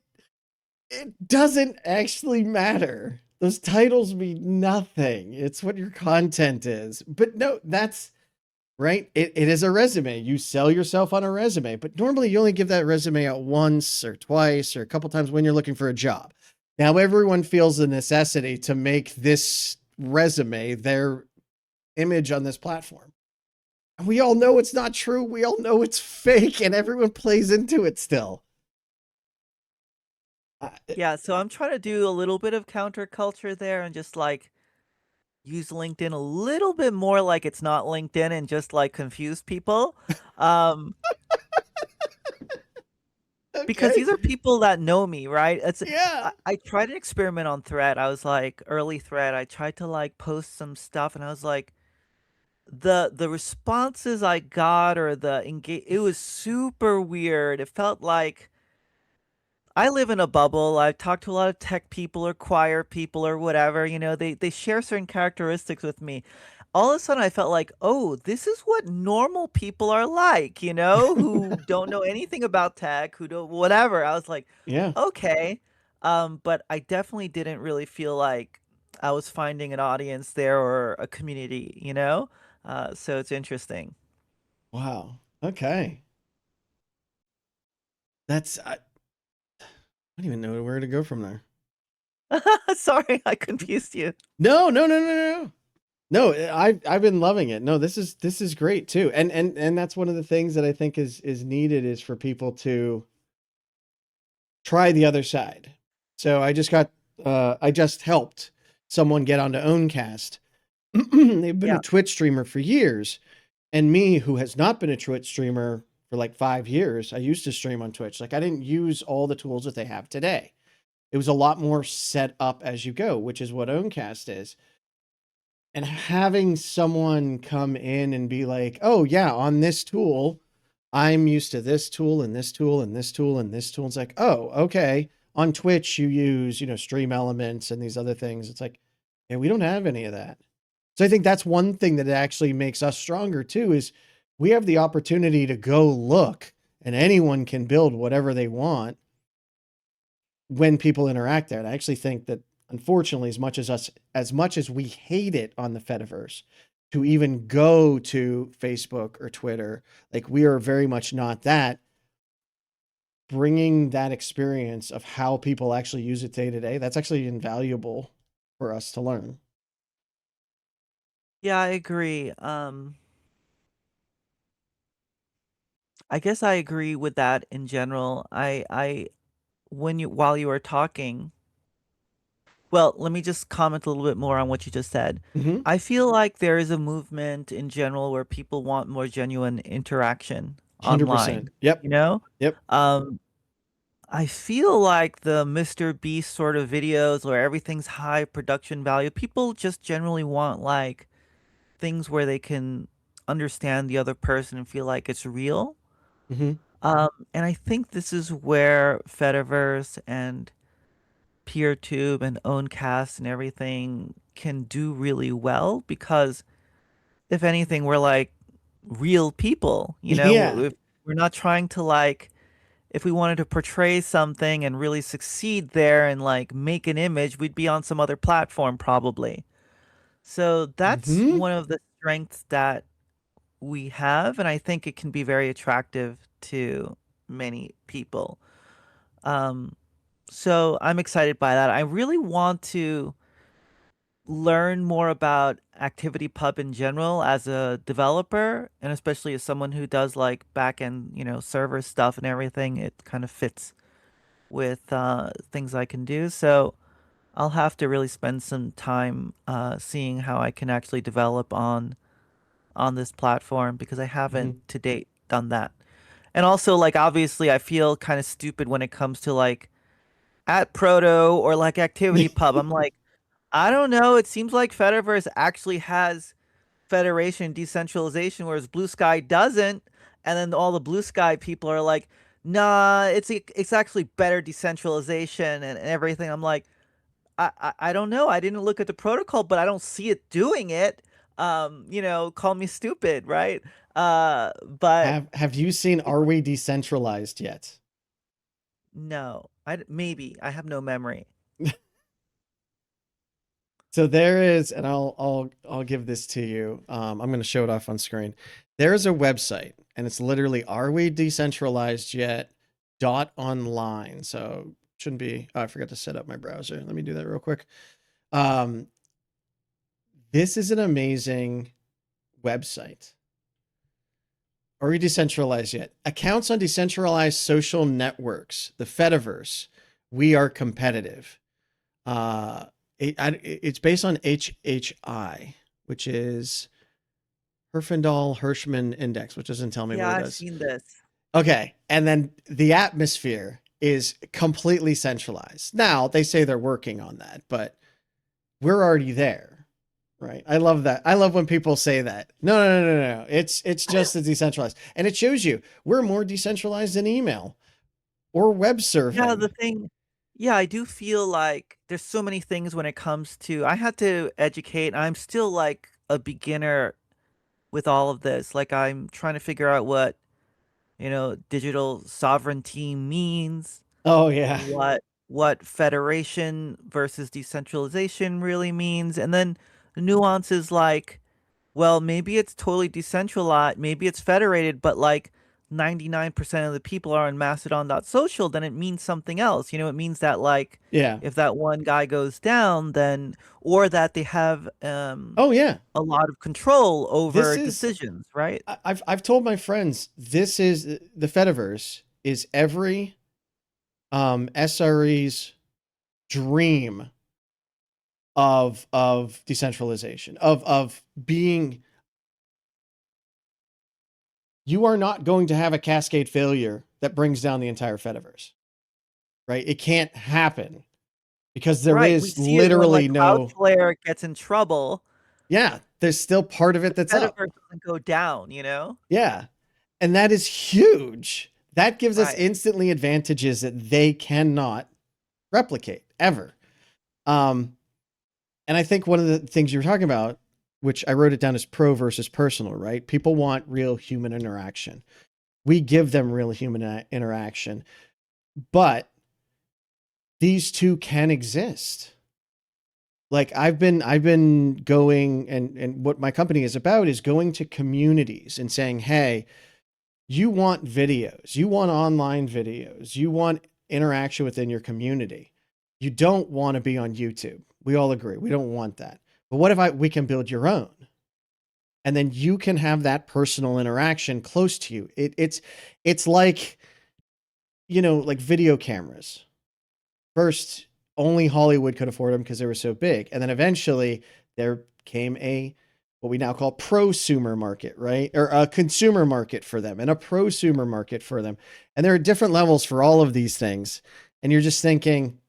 it doesn't actually matter. Those titles mean nothing. It's what your content is. But no, that's right. It is a resume. You sell yourself on a resume, but normally you only give that resume out once or twice or a couple times when you're looking for a job. Now, everyone feels the necessity to make this resume their image on this platform. And we all know it's not true. We all know it's fake, and everyone plays into it still. Uh, Yeah, so I'm trying to do a little bit of counterculture there and just like use LinkedIn a little bit more like it's not LinkedIn and just like confuse people. Um, because okay. these are people that know me, right? Yeah. I tried an experiment on Thread. I was like early Thread. I tried to like post some stuff and I was like the responses I got or the engage it was super weird. It felt like I live in a bubble. I've talked to a lot of tech people or choir people or whatever, they share certain characteristics with me. All of a sudden I felt like, oh, this is what normal people are like, who don't know anything about tech, who don't whatever. I was like, Yeah. okay. But I definitely didn't really feel like I was finding an audience there or a community. So it's interesting. Wow. Okay. I don't even know where to go from there. Sorry, I confused you. No, no, no, no, no. No, I've been loving it. No, this is great too. And that's one of the things that I think is needed is for people to try the other side. So I just helped someone get onto Owncast. They've been a Yeah. Twitch streamer for years. And me, who has not been a Twitch streamer for like 5 years, I used to stream on Twitch. Like I didn't use all the tools that they have today. It was a lot more set up as you go, which is what Owncast is. And having someone come in and be like, oh yeah, on this tool, I'm used to this tool and this tool and this tool and this tool. It's like, oh, okay. On Twitch, you use, stream elements and these other things. It's like, yeah, we don't have any of that. So I think that's one thing that actually makes us stronger too, is we have the opportunity to go look and anyone can build whatever they want when people interact there. And I actually think that unfortunately, as much as we hate it on the Fediverse, to even go to Facebook or Twitter, like we are very much not that. Bringing that experience of how people actually use it day to day, that's actually invaluable for us to learn. Yeah, I agree. I guess I agree with that in general. While you were talking, well, let me just comment a little bit more on what you just said. Mm-hmm. I feel like there is a movement in general where people want more genuine interaction 100%. online, Yep. you know? Yep. Um, I feel like the Mr. Beast sort of videos where everything's high production value, people just generally want like things where they can understand the other person and feel like it's real. Hmm. And I think this is where Fediverse and PeerTube and Owncast and everything can do really well because if anything, we're like real people, you know? Yeah. We're not trying to like if we wanted to portray something and really succeed there and like make an image, we'd be on some other platform probably. So that's Hmm. one of the strengths that we have, and I think it can be very attractive to many people. Um, so I'm excited by that. I really want to learn more about Activity Pub in general as a developer, and especially as someone who does like back end, server stuff and everything. It kind of fits with things I can do. So I'll have to really spend some time seeing how I can actually develop on this platform because I haven't Hmm. to date done that. And also, like, obviously, I feel kind of stupid when it comes to like at Proto or like Activity Pub. I'm like, I don't know. It seems like Fediverse actually has federation decentralization, whereas Blue Sky doesn't. And then all the Blue Sky people are like, nah, it's actually better decentralization and everything. I'm like, I don't know. I didn't look at the protocol, but I don't see it doing it. Call me stupid, right? But Have you seen it's Are We Decentralized yet? no. Maybe I have no memory. So there is, and I'll give this to you. I'm going to show it off on screen. There's a website, and it's literally Are We Decentralized Yet? .online. So shouldn't be. Oh, I forgot to set up my browser. Let me do that real quick. Um, this is an amazing website. Are we decentralized yet? Accounts on decentralized social networks, the Fediverse. We are competitive. Uh, it's based on HHI, which is Herfindahl Hirschman Index, which doesn't tell me Yeah, what it I've does. seen this. Okay, and then the atmosphere is completely centralized. Now they say they're working on that, but we're already there, right? I love that. I love when people say that. No. It's just as decentralized, and it shows you we're more decentralized than email or web Yeah, surfing. yeah, I do feel like there's so many things when it comes to, I had to educate. I'm still like a beginner with all of this. Like I'm trying to figure out what, digital sovereignty means, Oh yeah, what federation versus decentralization really means, and then nuances like, well, maybe it's totally decentralized, maybe it's federated, but like 99% of the people are on Mastodon.social, then it means something else. It means that like yeah. if that one guy goes down, then or that they have Oh yeah. a lot of control This over is decisions, right? I've told my friends this is the Fediverse is every SRE's dream of decentralization of being. You are not going to have a cascade failure that brings down the entire Fediverse, right? It can't happen because there Right. We is see it when like literally no. Cloudflare gets in trouble. Yeah, there's still part of it The that's up. Fediverse doesn't go down. Yeah, and that is huge. That gives us Right. instantly advantages that they cannot replicate ever. Um, and I think one of the things you're talking about, which I wrote it down as pro versus personal, right? People want real human interaction. We give them real human interaction, but these two can exist. Like I've been going and what my company is about is going to communities and saying, "Hey, you want videos, you want online videos, you want interaction within your community. You don't want to be on YouTube. We all agree. We don't want that. But what if we can build your own? And then you can have that personal interaction close to you. It's like, like video cameras. First, only Hollywood could afford them because they were so big. And then eventually there came a what we now call prosumer market, right? Or a consumer market for them and a prosumer market for them. And there are different levels for all of these things. And you're just thinking,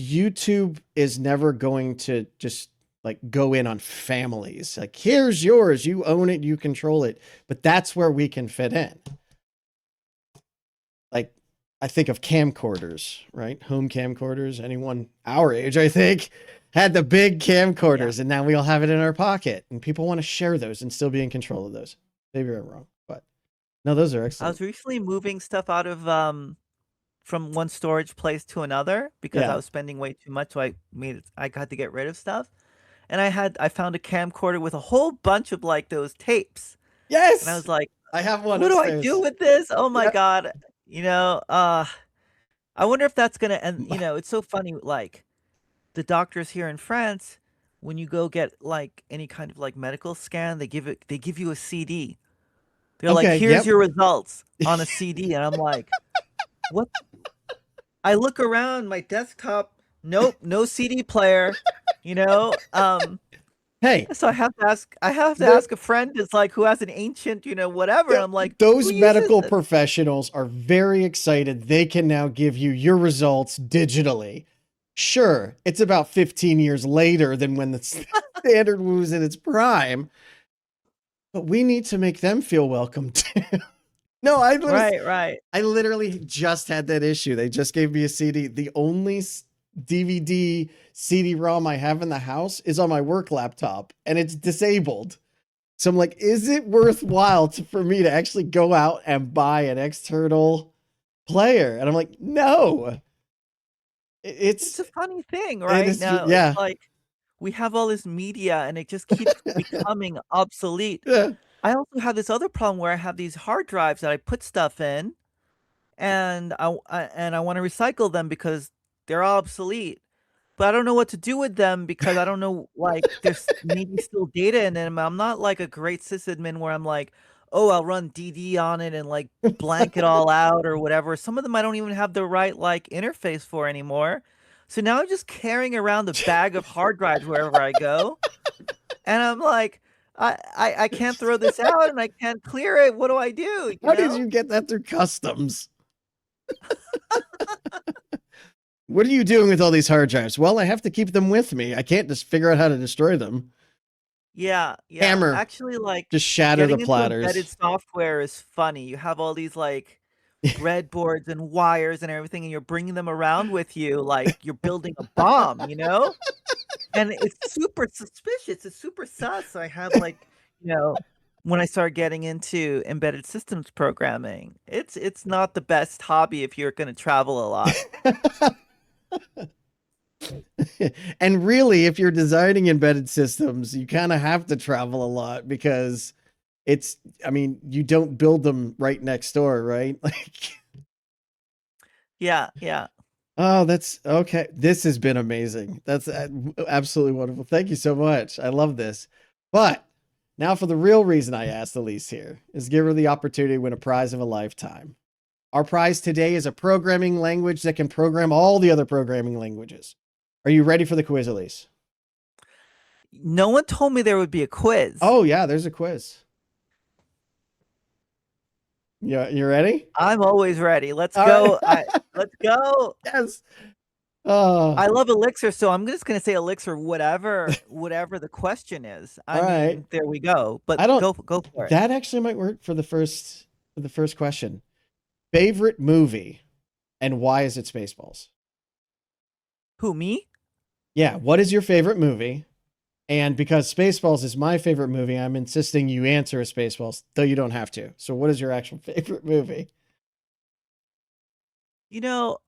YouTube is never going to just like go in on families. Like, here's yours, you own it, you control it. But that's where we can fit in. Like, I think of camcorders, right? Home camcorders. Anyone our age, I think, had the big camcorders, Yeah. and now we all have it in our pocket. And people want to share those and still be in control of those. Maybe I'm wrong, but no, those are I excellent. was recently moving stuff out of from one storage place to another because I Yeah. was spending way too much, so I had to get rid of stuff. And I found a camcorder with a whole bunch of like those tapes. And I Yes, was like, I have one what do I do upstairs. with this? Oh my Yeah. God. You know, I wonder if that's gonna, and it's so funny, like the doctors here in France, when you go get like any kind of like medical scan, they give you a CD. They're like, Okay. here's Yep. your results on a CD. And I'm like, what? I look around my desktop, nope, no CD player, you know? Hey, So I have to there. ask a friend that's like who has an ancient, whatever. And Yep. I'm like, who Those uses medical this? professionals are very excited. They can now give you your results digitally. Sure, it's about 15 years later than when the standard was in its prime, but we need to make them feel welcome too. No, Right, right. I literally just had that issue. They just gave me a CD. The only DVD CD-ROM I have in the house is on my work laptop, and it's disabled. So I'm like, is it worthwhile for me to actually go out and buy an external player? And I'm like, no. It's It's a funny thing, it right? is Now it's yeah. like we have all this media and it just keeps becoming obsolete. Yeah. I also have this other problem where I have these hard drives that I put stuff in and I want to recycle them because they're obsolete. But I don't know what to do with them because I don't know, like, there's maybe still data in them. I'm not like a great sysadmin where I'm like, oh, I'll run DD on it and like blank it all out or whatever. Some of them I don't even have the right like interface for anymore. So now I'm just carrying around a bag of hard drives wherever I go. And I'm like, I can't throw this out and I can't clear it. What do I do? You How did know? you get that through customs? What are you doing with all these hard drives? Well, I have to keep them with me. I can't just figure out how to destroy them. Yeah, yeah. Hammer, Actually, like just shatter the getting into embedded platters. software is funny. You have all these like breadboards and wires and everything, and you're bringing them around with you like you're building a bomb, you know? And it's super suspicious. It's super sus. I have like, when I start getting into embedded systems programming, it's not the best hobby if you're going to travel a lot. And really, if you're designing embedded systems, you kind of have to travel a lot because I mean, you don't build them right next door, right? Like, Yeah, yeah. oh, that's okay. This has been amazing. That's absolutely wonderful. Thank you so much. I love this. But now for the real reason I asked Ellyse here is give her the opportunity to win a prize of a lifetime. Our prize today is a programming language that can program all the other programming languages. Are you ready for the quiz, Ellyse? No one told me there would be a quiz. Oh, yeah, there's a quiz. Yeah, you ready? I'm always ready. Let's All go. right. Let's go. Yes. Oh, I love Elixir, so I'm just gonna say Elixir, whatever the question is. I all right. mean, there we go. But I don't go for it. that actually might work for the first question. Favorite movie and why is it Spaceballs? Who, me? Yeah, what is your favorite movie? And because Spaceballs is my favorite movie, I'm insisting you answer a Spaceballs, though you don't have to. So what is your actual favorite movie? You know,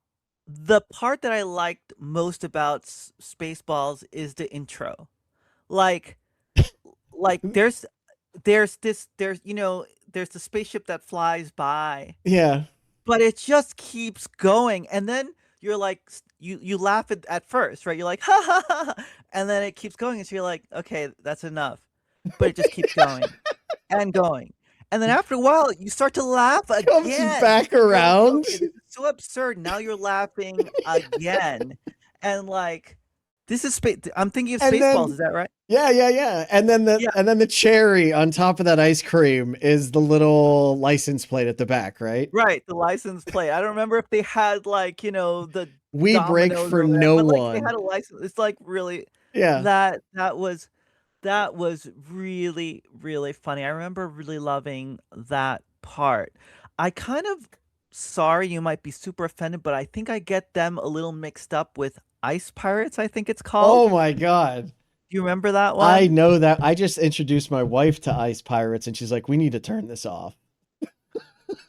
the part that I liked most about Spaceballs is the intro. Like, like there's the spaceship that flies by, Yeah. but it just keeps going, and then you're like, you laugh at first, right? You're like, ha ha ha, and then it keeps going, and so you're like, okay, that's enough, but it just keeps going and going, and then after a while, you start to laugh Comes again. back You're like, around. okay, this is so absurd. Now you're laughing again, and like, This is space. I'm thinking of And Spaceballs. then Is that right? yeah. Yeah. And then the cherry on top of that ice cream is the little license plate at the back, right? Right, the license plate. I don't remember if they had like, the We break dominoes for or whatever, no but like they one. had a license. It's like really Yeah. that was really, really funny. I remember really loving that part. I kind of sorry you might be super offended, but I think I get them a little mixed up with Ice Pirates, I think it's called. Oh my God. Do you remember that I one? know that. I just introduced my wife to Ice Pirates and she's like, we need to turn this off.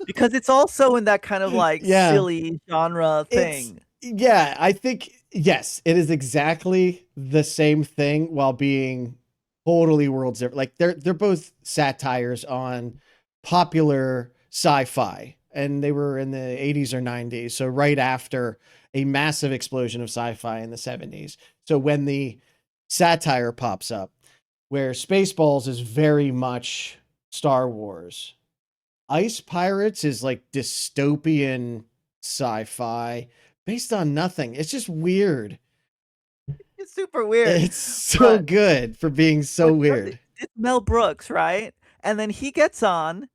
Because it's also in that kind of like Yeah. silly genre It's, thing. yeah, I think, yes, it is exactly the same thing while being totally worlds different. Like they're both satires on popular sci-fi and they were in the 80s or 90s. So right after a massive explosion of sci-fi in the 70s. So when the satire pops up, where Spaceballs is very much Star Wars, Ice Pirates is like dystopian sci-fi based on nothing. It's just weird. It's super weird. It's so But good for being so but weird. it's Mel Brooks, right? And then he gets on.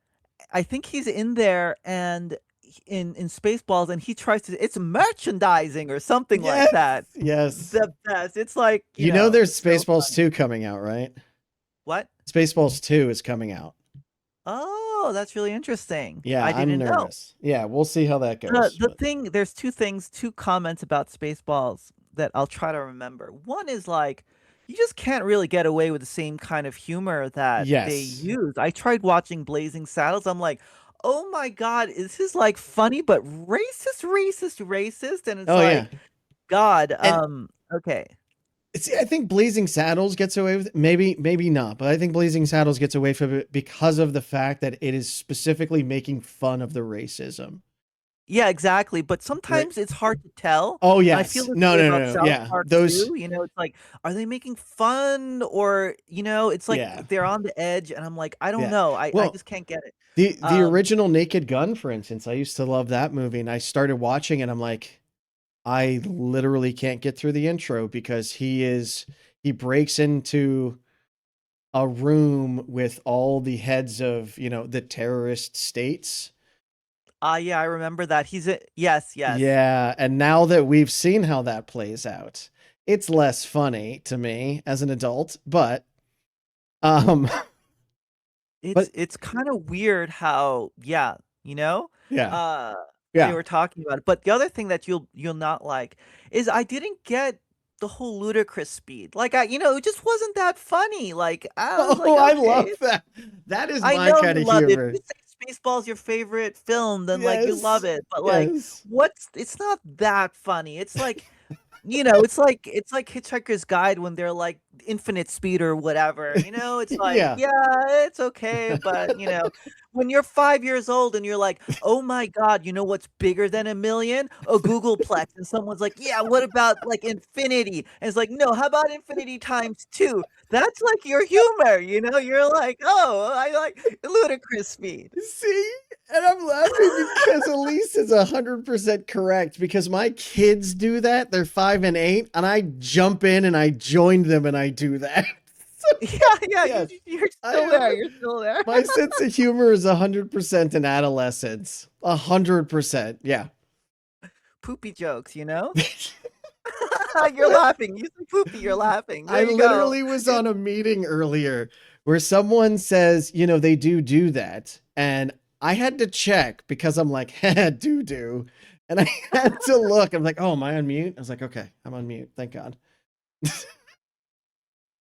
I think he's in there and in Spaceballs, and he tries to. It's merchandising or something like Yes, that. yes. The best. It's like You know there's it's so Spaceballs fun. 2 coming out, right? What? Spaceballs 2 is coming out. Oh, that's really interesting. Yeah, I I'm didn't know. nervous. Yeah, we'll see how that The goes. the But thing, there's two things, two comments about Spaceballs that I'll try to remember. One is like, you just can't really get away with the same kind of humor that they yes. use. I tried watching Blazing Saddles. I'm like, oh my God, this is like funny, but racist, racist, racist. And it's Oh yeah. like, God, And okay. see, I think Blazing Saddles gets away with it. Maybe not, but I think Blazing Saddles gets away from it because of the fact that it is specifically making fun of the racism. Yeah, exactly. But Right. sometimes it's hard to tell. Oh And I feel yes. this No, way no, no, about no. South Yeah. Park Those too. It's like, are they making fun or, it's like yeah. they're on the edge and I'm like, I don't Yeah. know. I Well, just can't get it. the Um, original Naked Gun, for instance, I used to love that movie and I started watching and I'm like, I literally can't get through the intro because he breaks into a room with all the heads of, the terrorist states. yeah, I remember that. Yes, yes. Yeah, and now that we've seen how that plays out, it's less funny to me as an adult, but um It's but it's kind of weird how, yeah, you know, yeah. uh, they Yeah. were talking about it. But the other thing that you'll not like is I didn't get the whole ludicrous speed. Like it just wasn't that funny. Like I was Oh, like, I love okay, that. That is I my know kind you of love it. If humor. you say Spaceball's your favorite film, then like you love Yes. it. But like, Yes. it's not that funny. It's like it's like Hitchhiker's Guide when they're like infinite speed or whatever. It's like, Yeah. yeah, it's okay, but when you're 5 years old and you're like, oh my God, you know what's bigger than a million? A Googleplex. And someone's like, yeah, what about like infinity? And it's like, no, how about infinity times two? That's like your humor, You're like, oh, I like ludicrous speed. See? And I'm laughing because Elise is 100% correct because my kids do that. They're 5 and 8, and I jump in and I join them and I do that. So, Yeah, yeah, yes, you're I still am. there. You're still there. My sense of humor is 100% in adolescence. 100%. Yeah. Poopy jokes. You're laughing. You said poopy, you're laughing. There I you go. literally was on a meeting earlier where someone says, they do that. And I had to check because I'm like, do. And I had to look. I'm like, oh, am I on mute? I was like, okay, I'm on mute. Thank God.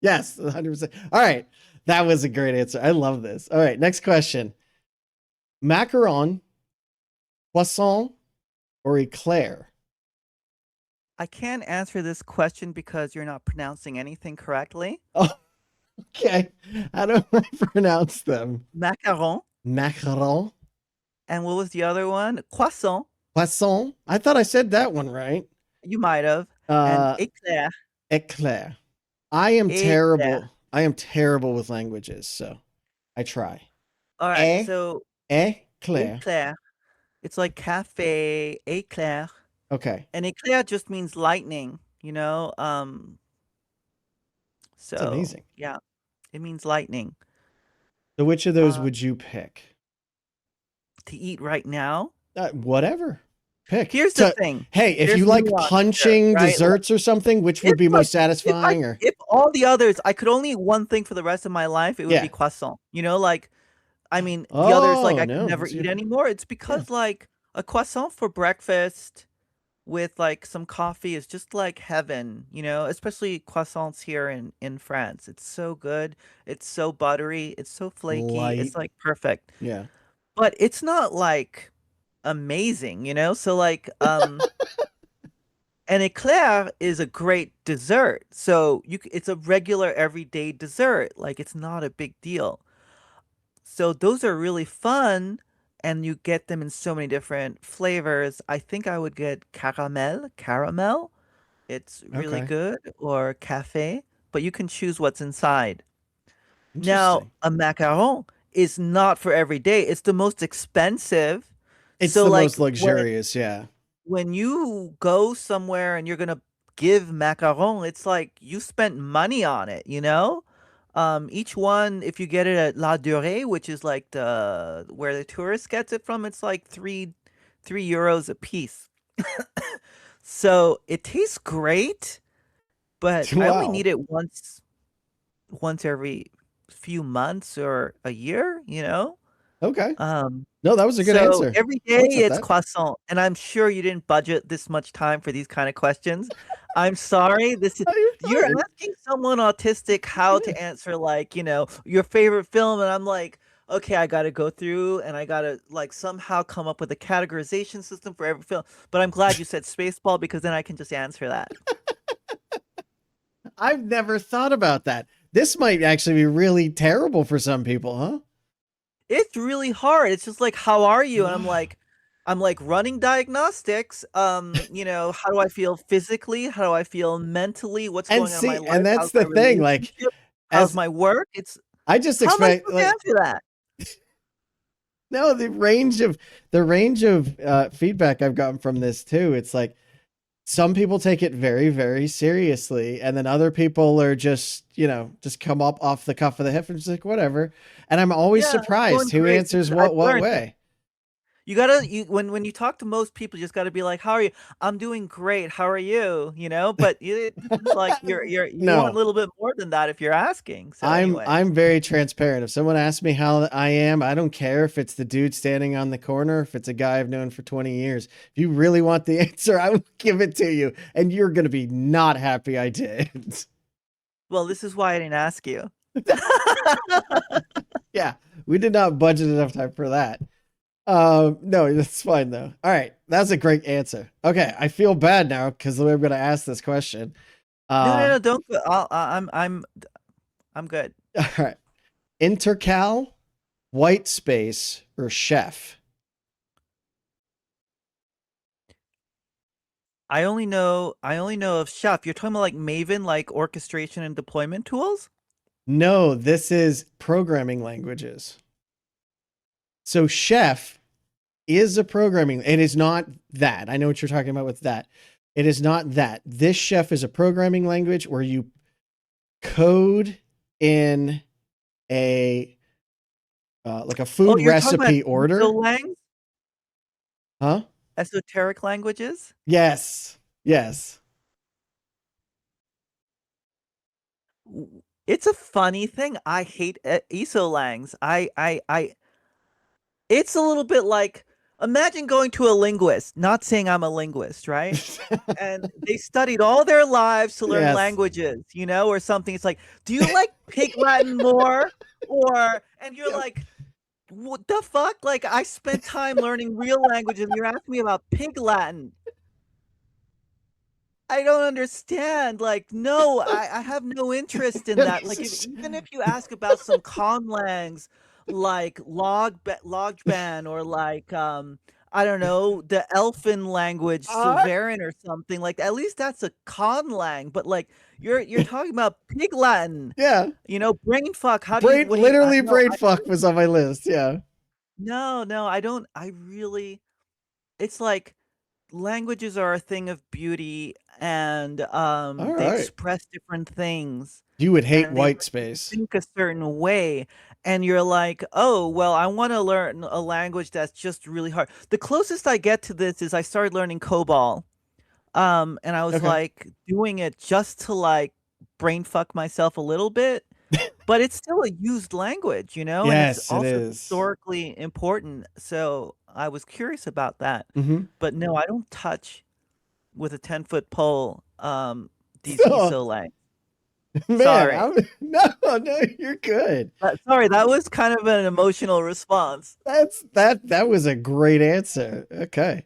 Yes, 100%. All right. That was a great answer. I love this. All right. Next question. Macaron, poisson, or eclair? I can't answer this question because you're not pronouncing anything correctly. Oh, okay. How do I pronounce them? Macaron. Macaron, And what was the other one? Croissant. poisson. I thought I said that one right. You might have. And Uh, éclair. Eclair. I am Éclair. terrible. I am terrible with languages, so I try. All right. E, So Eclair. éclair. It's like cafe, éclair. Okay. And éclair just means lightning. It's So amazing. yeah, it means lightning. So which of those Uh, would you pick? to eat right now. Whatever. Pick. Here's the So, thing. hey, if you There's like nuance here, punching right? Like, desserts or something, which would if be most like satisfying? Or if all the others, I could only eat one thing for the rest of my life, it would be yeah. croissant. You know, like I mean, the others like Oh I could no, never that's a eat good point. anymore. It's Yeah. because like a croissant for breakfast with like some coffee is just like heaven, you know, especially croissants here in France. It's so good. It's so buttery. It's so flaky. Light. It's like perfect. Yeah. But it's not like amazing, you know? So like an eclair is a great dessert. So it's a regular everyday dessert. Like it's not a big deal. So those are really fun and you get them in so many different flavors. I think I would get caramel. It's really Okay. good, or cafe, but you can choose what's inside. Now, Interesting. a macaron is not for every day. It's the most expensive. It's So the like most luxurious, yeah. when you go somewhere and you're gonna give macaron, it's like you spent money on it, you know? Each one, if you get it at La Durée, which is like the where the tourist gets it from, it's like three euros a piece. So it tastes great, but I only Wow. need it once every few months or a year, you know? Okay. Um, No, that was a good so answer. every day I'll accept it's that. croissant, and I'm sure you didn't budget this much time for these kind of questions. I'm sorry. This is Oh, you're you're fine. asking someone autistic how Yeah. to answer like, your favorite film, and I'm like, okay, I gotta go through and I gotta like somehow come up with a categorization system for every film. But I'm glad you said Spaceball because then I can just answer that. I've never thought about that. This might actually be really terrible for some people, huh? It's really hard. It's just like, how are you? And Wow. I'm like running diagnostics. How do I feel physically? How do I feel mentally? What's And going on in my see, and life? that's How's my the thing. Like, relationship? How's as my work? It's I just how am I expect, supposed to like, answer that? no, the range of feedback I've gotten from this too. It's like some people take it very, very seriously, and then other people are just come up off the cuff of the hip and just like whatever. And I'm always Yeah, it's surprised going who great answers because I've what learned that way. when you talk to most people, you just got to be like, "How are you? I'm doing great. How are you?" You know, but it seems like you want a No, little bit more than that if you're asking. So, I'm anyways. I'm very transparent. If someone asks me how I am, I don't care if it's the dude standing on the corner, if it's a guy I've known for 20 years. If you really want the answer, I will give it to you, and you're gonna be not happy I did. Well, this is why I didn't ask you. Yeah, we did not budget enough time for that. No, that's fine though. All right, that's a great answer. Okay, I feel bad now because the way I'm gonna ask this question. No, no, Uh, no, don't go. I'm good. all right, intercal, white space, or chef? I only know of Chef. You're talking about like Maven, like orchestration and deployment tools? No, this is programming languages. So chef is a programming. It is not that. I know what you're talking about with that. It is not that. This chef is a programming language where you code in a like a Oh, food you're talking about recipe order. esolangs, Huh? esoteric languages? Yes. Yes. It's a funny thing. I hate esolangs. It's a little bit like imagine going to a linguist, not saying I'm a linguist, right? And they studied all their lives to learn Yes. languages, or something. It's like, do you like Pig Latin more? And you're Yep. like, what the fuck? Like, I spent time learning real languages, and you're asking me about Pig Latin. I don't understand. Like, no, I have no interest in that. Like, even if you ask about some conlangs, like Logban, or like I don't know, the Elfin language, Uh, Silverin or something. Like, at least that's a conlang. But like, you're talking about Pig Latin. yeah. Brain fuck. How do you? Brain What do you? literally No, brain fuck was on my list. Yeah. no, I don't. I really. It's like languages are a thing of beauty, and All they right. express different things, You would hate and they white make you space. think a certain way, and you're like, oh, well, I want to learn a language that's just really hard. The closest I get to this is I started learning COBOL, and I was Okay. like doing it just to like brain fuck myself a little bit, but it's still a used language, and it's Yes, it also is. historically important. So I was curious about that. Mm-hmm. But no, I don't touch with a 10-foot pole these Oh, ESO lang. man, Sorry. no, you're good. Sorry, that was kind of an emotional response. That was a great answer. Okay.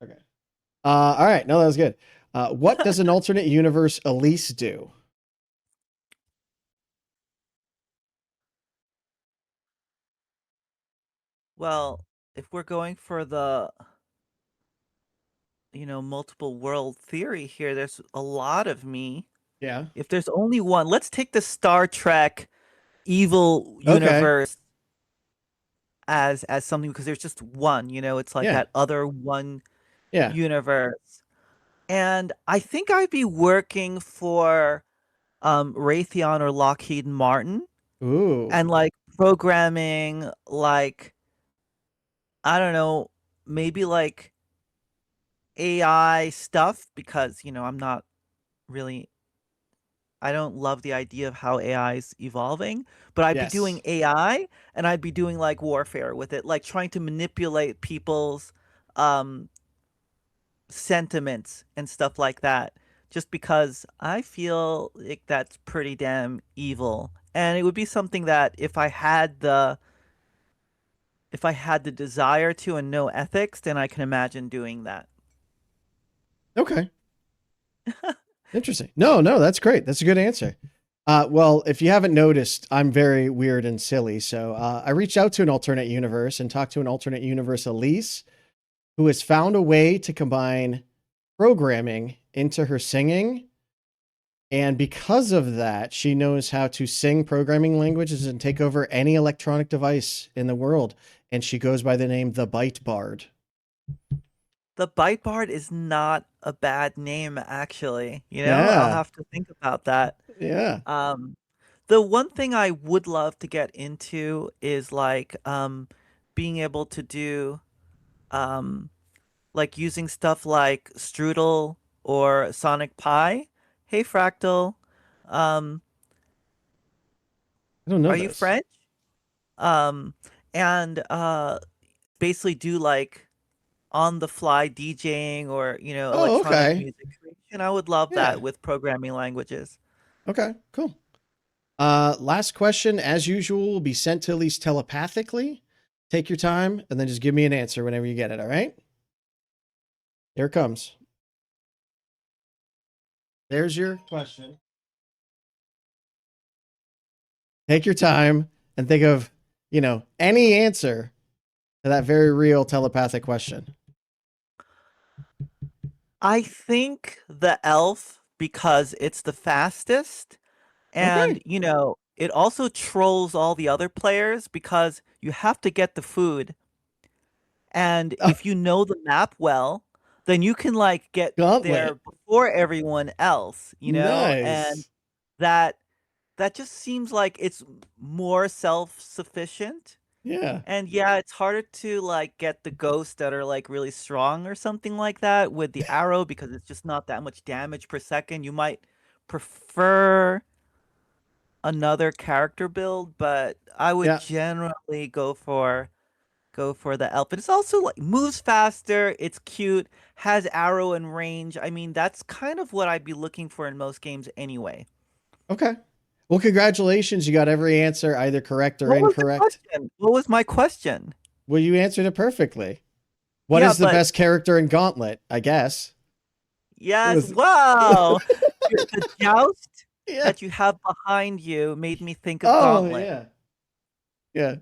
Okay. All right. No, that was good. What does an alternate universe Elise do? Well, if we're going for the, multiple world theory here, there's a lot of me. Yeah. If there's only one, let's take the Star Trek evil Okay. universe as something because there's just one, it's like Yeah. that other one Yeah. universe. And I think I'd be working for Raytheon or Lockheed Martin Ooh. and like programming like I don't know, maybe like AI stuff because, I'm not really I don't love the idea of how AI is evolving, but I'd be Yes. doing AI and I'd be doing like warfare with it, like trying to manipulate people's um sentiments and stuff like that, just because I feel like that's pretty damn evil. And it would be something that if I had the desire to and no ethics, then I can imagine doing that. Okay. Interesting. No, no, that's great. That's a good answer. Well, if you haven't noticed, I'm very weird and silly. So I reached out to an alternate universe and talked to an alternate universe Elise, who has found a way to combine programming into her singing. And because of that, she knows how to sing programming languages and take over any electronic device in the world. And she goes by the name the Byte Bard. The Bite Bard is not a bad name, actually. I'll Yeah. have to think about that. Yeah. Um, the one thing I would love to get into is like being able to do um like using stuff like Strudel or Sonic Pi. Hey Fractal, um, I don't know are you those. French? Um, and basically do like on the fly DJing or Oh, electronic okay. music creation. I would love Yeah. that with programming languages. Okay. Cool. Last question, as usual, will be sent to Elise telepathically. Take your time and then just give me an answer whenever you get it. All right. Here it comes. There's your question. Take your time and think of, any answer to that very real telepathic question. I think the elf because it's the fastest. And, Okay. it also trolls all the other players because you have to get the food. And Oh, if you know the map well, then you can like get there gauntlet. before everyone else. And Nice. that that just seems like it's more self-sufficient. Yeah. And yeah, it's harder to like get the ghosts that are like really strong or something like that with the arrow because it's just not that much damage per second. You might prefer another character build, but I would Yeah. generally go for the elf. But it's also like moves faster, it's cute, has arrow and range. I mean, that's kind of what I'd be looking for in most games anyway. Okay. Well, congratulations. You got every answer, either correct or What was the incorrect. question? What was my question? Well, you answered it perfectly. What Yeah, is the but best character in Gauntlet? I guess. It yes, was. wow. The joust Yeah. that you have behind you made me think of Oh, Gauntlet. yeah. Yeah.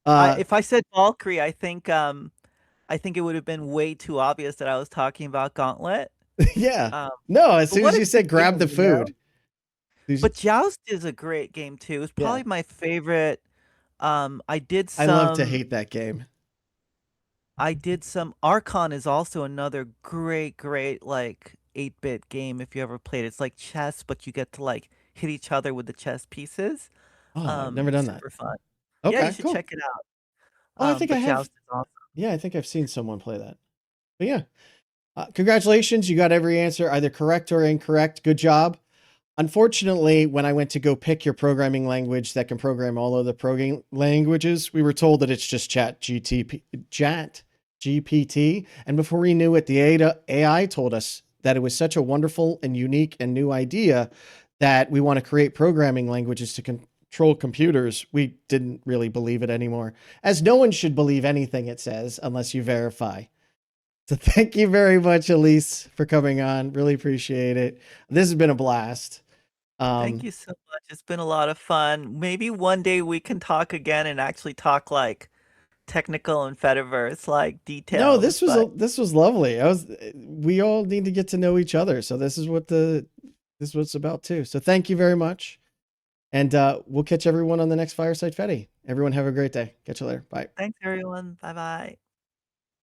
I Uh, if I said Valkyrie, I think it would have been way too obvious that I was talking about Gauntlet. yeah. Um, No, as but soon what as a you good said grab game, the food. But Joust is a great game too. It's Yeah. probably my favorite I did I love to some hate that game. Archon is also another great like 8-bit game if you ever played it. It's like chess, but you get to like hit each other with the chess pieces. Oh, I've never done that. Super fun. Yeah, you Okay, should cool. check it out. Oh, I think I But have. Joust is awesome. Yeah, I think I've seen someone play that. But yeah, congratulations. You got every answer, either correct or incorrect. Good job. Unfortunately, when I went to go pick your programming language that can program all other programming languages, we were told that it's just Chat GPT. And before we knew it, the AI told us that it was such a wonderful and unique and new idea that we want to create programming languages to control computers. We didn't really believe it anymore, as no one should believe anything it says unless you verify. So thank you very much, Ellyse, for coming on. Really appreciate it. This has been a blast. Thank Um, you so much. It's been a lot of fun. Maybe one day we can talk again and actually talk like technical and Fediverse like no, details. But this was lovely. We all need to get to know each other. So this is what it's about too. So thank you very much. And we'll catch everyone on the next Fireside Fedi. Everyone have a great day. Catch you later. Bye. thanks everyone. Bye bye.